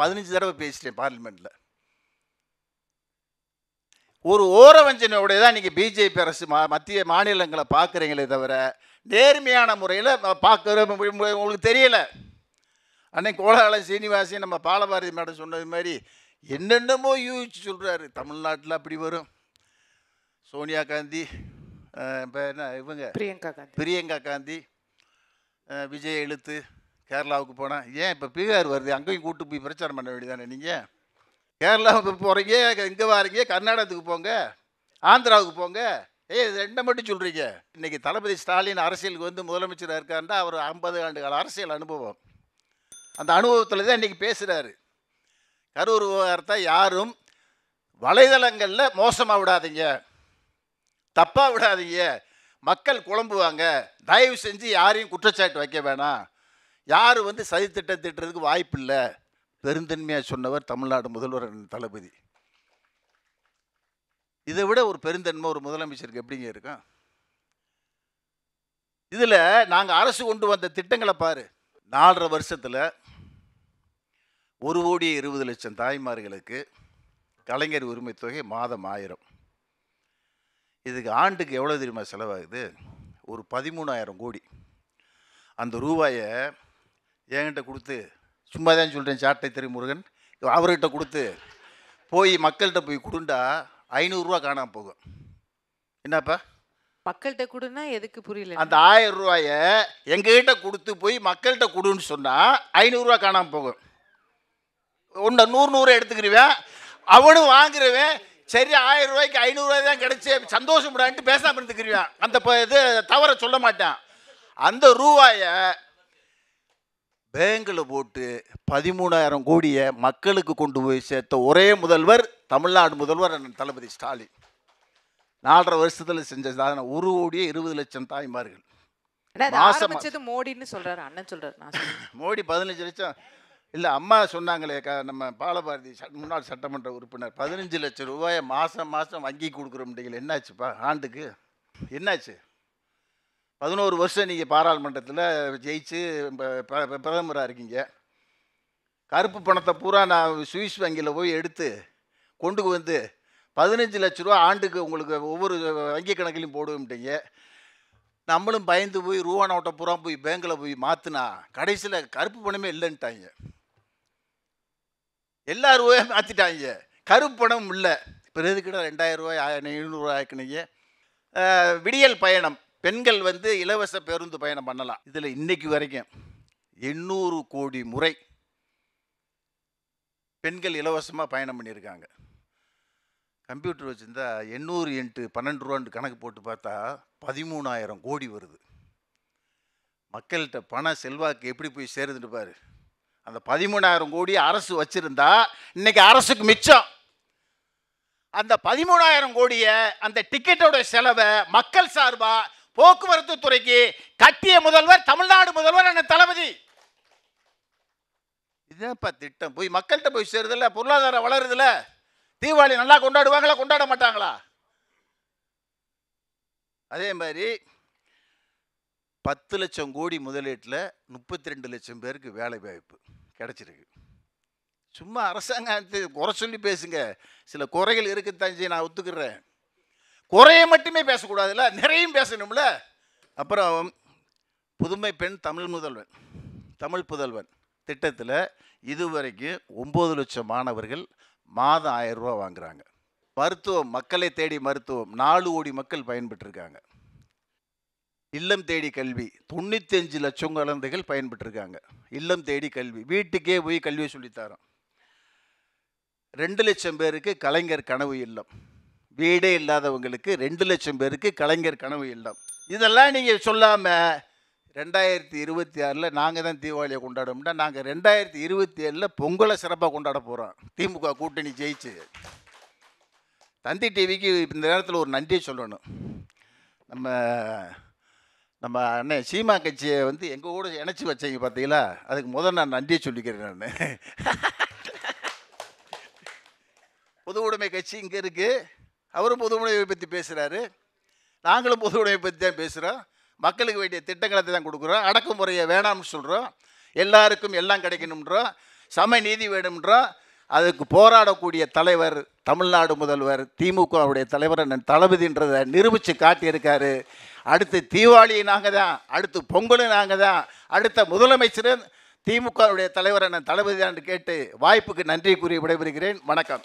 15 தடவை பேசிட்டேன் பார்லிமெண்ட்டில். ஒரு ஓரவஞ்சனையோடைய தான் இன்றைக்கி பிஜேபி அரசு மத்திய மாநிலங்களை பார்க்குறீங்களே தவிர நேர்மையான முறையில் பார்க்குற உங்களுக்கு தெரியலை. அன்னைக்கு கோலாகல சீனிவாசன் நம்ம பாலபாரதி மேடம் சொன்னது மாதிரி என்னென்னமோ யூகிச்சு சொல்கிறாரு. தமிழ்நாட்டில் அப்படி வரும். சோனியா காந்தி, இப்போ என்ன இவங்க பிரியங்கா காந்தி, விஜய் எழுத்து கேரளாவுக்கு போனால் ஏன் இப்போ பீகார் வருது, அங்கேயும் கூட்டு போய் பிரச்சாரம் பண்ண வேண்டியதானே? நீங்கள் கேரளாவுக்கு போகிறீங்க, இங்கே வாரீங்க, கர்நாடகத்துக்கு போங்க, ஆந்திராவுக்கு போங்க. ரெண்டை மட்டும் சொல்கிறீங்க. இன்றைக்கி தளபதி ஸ்டாலின் அரசியலுக்கு வந்து முதலமைச்சராக இருக்காருன்னா அவர் 50 ஆண்டு கால அரசியல் அனுபவம். அந்த அனுபவத்தில் தான் இன்றைக்கி பேசுகிறாரு. கரூர் விவகாரத்தை யாரும் வலைதளங்களில் மோசமாக விடாதீங்க, தப்பாக விடாதீங்க. மக்கள் குழம்புவாங்க. தயவு செஞ்சு யாரையும் குற்றச்சாட்டு வைக்க வேணாம். யாரும் வந்து சதித்திட்டம் திட்டுறதுக்கு வாய்ப்பு இல்லை. பெருந்தன்மையாக சொன்னவர் தமிழ்நாடு முதல்வர் தளபதி. இதை விட ஒரு பெருந்தன்மை ஒரு முதலமைச்சருக்கு எப்படிங்க இருக்கும்? இதில் நாங்கள் அரசு கொண்டு வந்த திட்டங்களை பாரு. 4.5 வருஷத்தில் 1,20,00,000 தாய்மார்களுக்கு கலைஞர் உரிமை தொகை மாதம் 1000. இதுக்கு ஆண்டுக்கு எவ்வளோ தெரியுமா செலவாகுது? ஒரு 13,000 கோடி. அந்த ரூபாயை என்கிட்ட கொடுத்து, சும்மா தான் சொல்கிறேன், சாட்டை திருமுருகன் அவர்கிட்ட கொடுத்து போய் மக்கள்கிட்ட போய் கொடுண்டா 500 ரூபா காணாமல் போகும். என்னப்பா மக்கள்கிட்ட கொடுன்னா எதுக்கு புரியல? அந்த 1000 ரூபாயை எங்ககிட்ட கொடுத்து போய் மக்கள்கிட்ட கொடுன்னு சொன்னால் 500 ரூபா காணாமல் போகும். ஒன்று 100 எடுத்துக்கிருவேன், அவனும் வாங்குறவன் சரி 1000 ரூபாய்க்கு 500 ரூபாய் தான் கிடைச்சி சந்தோஷப்படான்ட்டு பேசாமல் இருந்துக்கிருவேன். அந்த இது தவற சொல்ல மாட்டான். அந்த ரூபாயை பேங்கில் போட்டு 13,000 கோடியை மக்களுக்கு கொண்டு போய் சேர்த்த ஒரே முதல்வர் தமிழ்நாடு முதல்வர் தளபதி ஸ்டாலின். 4.5 வருஷத்தில் செஞ்ச சாதனை 1,20,00,000 தாய்மார்கள். ஆரம்பிச்சது மோடின்னு சொல்றாரு, அண்ணன் சொல்றாரு. மோடி 15 லட்சம் இல்லை, அம்மா சொன்னாங்களே நம்ம பாலபாரதி முன்னாள் சட்டமன்ற உறுப்பினர் 15 லட்சம் ரூபாயை மாதம் வங்கி கொடுக்குறோம்ட்டீங்களே, என்னாச்சுப்பா ஆண்டுக்கு? என்னாச்சு? 11 வருஷம் நீங்கள் பாராளுமன்றத்தில் ஜெயிச்சு பிரதமராக இருக்கீங்க. கருப்பு பணத்தை பூரா நான் சுவிஸ் வங்கியில் போய் எடுத்து கொண்டு வந்து 15 லட்ச ரூபா ஆண்டுக்கு உங்களுக்கு ஒவ்வொரு வங்கி கணக்கிலையும் போடுவோம்ட்டீங்க. நம்மளும் பயந்து போய் ரூபா நோட்டை பூரா போய் பேங்கில் போய் மாற்றினா கடைசியில் கருப்பு பணமே இல்லைன்ட்டாங்க. எல்லா ரூபாயும் மாற்றிட்டாங்க, கருப்பு பணம் இல்லை. இப்போ எதுக்கிட்ட 2000 ரூபாய் 700 ரூபாய் ஆக்குனீங்க. விடியல் பயணம், பெண்கள் வந்து இலவச பேருந்து பயணம் பண்ணலாம். இதில் இன்னைக்கு வரைக்கும் 800 கோடி முறை பெண்கள் இலவசமாக பயணம் பண்ணியிருக்காங்க. கம்ப்யூட்டர் வச்சுருந்தா 800 × 12 ரூபான்னு கணக்கு போட்டு பார்த்தா 13,000 கோடி வருது. மக்கள்கிட்ட பண செல்வாக்கு எப்படி போய் சேருதுன்னு பாரு. அந்த 13,000 கோடி அரசு வச்சுருந்தா இன்னைக்கு அரசுக்கு மிச்சம். அந்த 13,000 கோடியை அந்த டிக்கெட்டோட செலவை மக்கள் சார்பா போக்குவரத்து துறைக்கு கட்டிய முதல்வர் தமிழ்நாடு முதல்வர் என்ன தளபதி. இதான்ப்பா திட்டம். போய் மக்கள்கிட்ட போய் சேருதில்ல, பொருளாதாரம் வளருதுல. தீபாவளி நல்லா கொண்டாடுவாங்களா, கொண்டாட மாட்டாங்களா? அதே மாதிரி 10 லட்சம் கோடி முதலீட்டில் 32 லட்சம் பேருக்கு வேலை வாய்ப்பு கிடைச்சிருக்கு. சும்மா அரசாங்கத்தை குறை சொல்லி பேசுங்க, சில குறைகள் இருக்குத்தான் செய்ய, நான் ஒத்துக்கிறேன். குறையை மட்டுமே பேசக்கூடாதுல்ல, நிறையும் பேசணும்ல. அப்புறம் புதுமை பெண் தமிழ் புதல்வன் திட்டத்தில் இதுவரைக்கும் 9 லட்சம் மாணவர்கள் மாதம் 1000 ரூபா வாங்குறாங்க. மருத்துவம், மக்களை தேடி மருத்துவம் 4 கோடி மக்கள் பயன்பெற்றிருக்காங்க. இல்லம் தேடி கல்வி 95 லட்சம் குழந்தைகள் பயன்பெற்றிருக்காங்க. இல்லம் தேடி கல்வி, வீட்டுக்கே போய் கல்வியை சொல்லித்தரோம். 2 லட்சம் பேருக்கு கலைஞர் கனவு இல்லம். வீடே இல்லாதவங்களுக்கு 2 லட்சம் பேருக்கு கலைஞர் கனவு இல்லம். இதெல்லாம் நீங்கள் சொல்லாமல் 2026 நாங்கள் தான் தீபாவளியை கொண்டாடோம்னா, நாங்கள் 2027 பொங்கலை சிறப்பாக கொண்டாட போகிறோம். திமுக கூட்டணி ஜெயிச்சு. தந்தி டிவிக்கு இந்த நேரத்தில் ஒரு நன்றியை சொல்லணும். நம்ம அண்ணன் சீமா கட்சியை வந்து எங்கள் கூட இணைச்சி வச்சீங்க பார்த்தீங்களா, அதுக்கு முதல் நான் நன்றியை சொல்லிக்கிறேன். நான் பொது உடைமை கட்சி இங்கே இருக்குது, அவரும் பொது உடைமை பற்றி பேசுகிறாரு, நாங்களும் பொது உடைமை பற்றி தான் பேசுகிறோம். மக்களுக்கு வேண்டிய திட்டங்களை தான் கொடுக்குறோம். அடக்குமுறையை வேணாம்னு சொல்கிறோம், எல்லாருக்கும் எல்லாம் கிடைக்கணுன்றோம், சம நீதி வேணும்ன்றோம். அதுக்கு போராடக்கூடிய தலைவர் தமிழ்நாடு முதல்வர் திமுகவுடைய தலைவர் அண்ணன் தளபதின்றதை நிரூபித்து காட்டியிருக்காரு. அடுத்து தீபாவளி நாங்கள் தான், அடுத்து பொங்கல் நாங்கள் தான், அடுத்த முதலமைச்சர் திமுகவுடைய தலைவர் அண்ணன் தளபதி தான் கேட்டு வாய்ப்புக்கு நன்றி கூறி விடைபெறுகிறேன். வணக்கம்.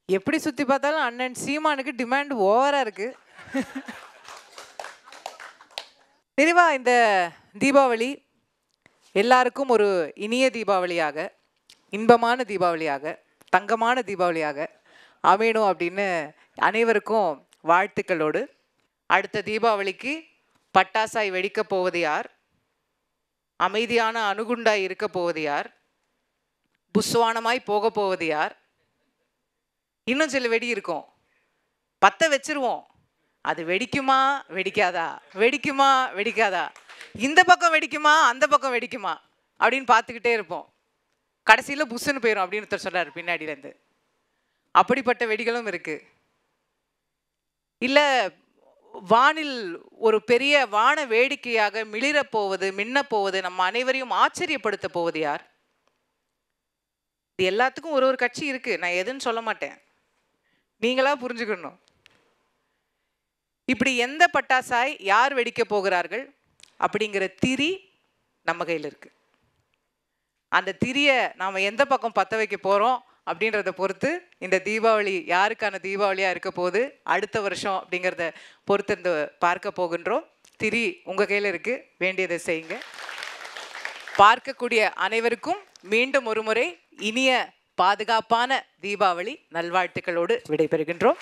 எப்படி சுற்றி பார்த்தாலும் அண்ணன் சீமானுக்கு டிமாண்ட் ஓவராக இருக்குது. நிறைவா இந்த தீபாவளி எல்லாருக்கும் ஒரு இனிய தீபாவளியாக, இன்பமான தீபாவளியாக, தங்கமான தீபாவளியாக அமையணும் அப்படின்னு அனைவருக்கும் வாழ்த்துக்களோடு, அடுத்த தீபாவளிக்கு பட்டாசாய் வெடிக்கப் போவது யார், அமைதியான அணுகுண்டாய் இருக்க போவது யார், புஸ்வானமாய் போக போவது யார், இன்னும் சில வெடி இருக்கும், பற்ற வச்சிருவோம், அது வெடிக்குமா வெடிக்காதா, வெடிக்குமா வெடிக்காதா, இந்த பக்கம் வெடிக்குமா அந்த பக்கம் வெடிக்குமா அப்படின்னு பார்த்துக்கிட்டே இருப்போம். கடைசியில் புஷ்ஷுன்னு போயிடும் அப்படின்னு ஒருத்தர் சொல்கிறார் பின்னாடியிலேருந்து. அப்படிப்பட்ட வெடிகளும் இருக்குது. இல்லை வானில் ஒரு பெரிய வான வேடிக்கையாக மிளிரப்போவது, மின்னப்போவது, நம்ம அனைவரையும் ஆச்சரியப்படுத்த போவது யார்? இது எல்லாத்துக்கும் ஒரு கட்சி இருக்குது, நான் எதுன்னு சொல்ல மாட்டேன், நீங்களா புரிஞ்சுக்கணும். இப்படி எந்த பட்டாசாய் யார் வெடிக்க போகிறார்கள் அப்படிங்கிற திரி நம்ம கையில் இருக்குது. அந்த திரியை நாம் எந்த பக்கம் பற்ற வைக்க போகிறோம் அப்படின்றத பொறுத்து இந்த தீபாவளி யாருக்கான தீபாவளியாக இருக்க போகுது, அடுத்த வருஷம் அப்படிங்கிறத பொறுத்து இந்த பார்க்க போகின்றோம். திரி உங்கள் கையில் இருக்குது, வேண்டியதை செய்யுங்க. பார்க்கக்கூடிய அனைவருக்கும் மீண்டும் ஒரு முறை இனிய பாதுகாப்பான தீபாவளி நல்வாழ்த்துக்களோடு விடைபெறுகின்றோம்.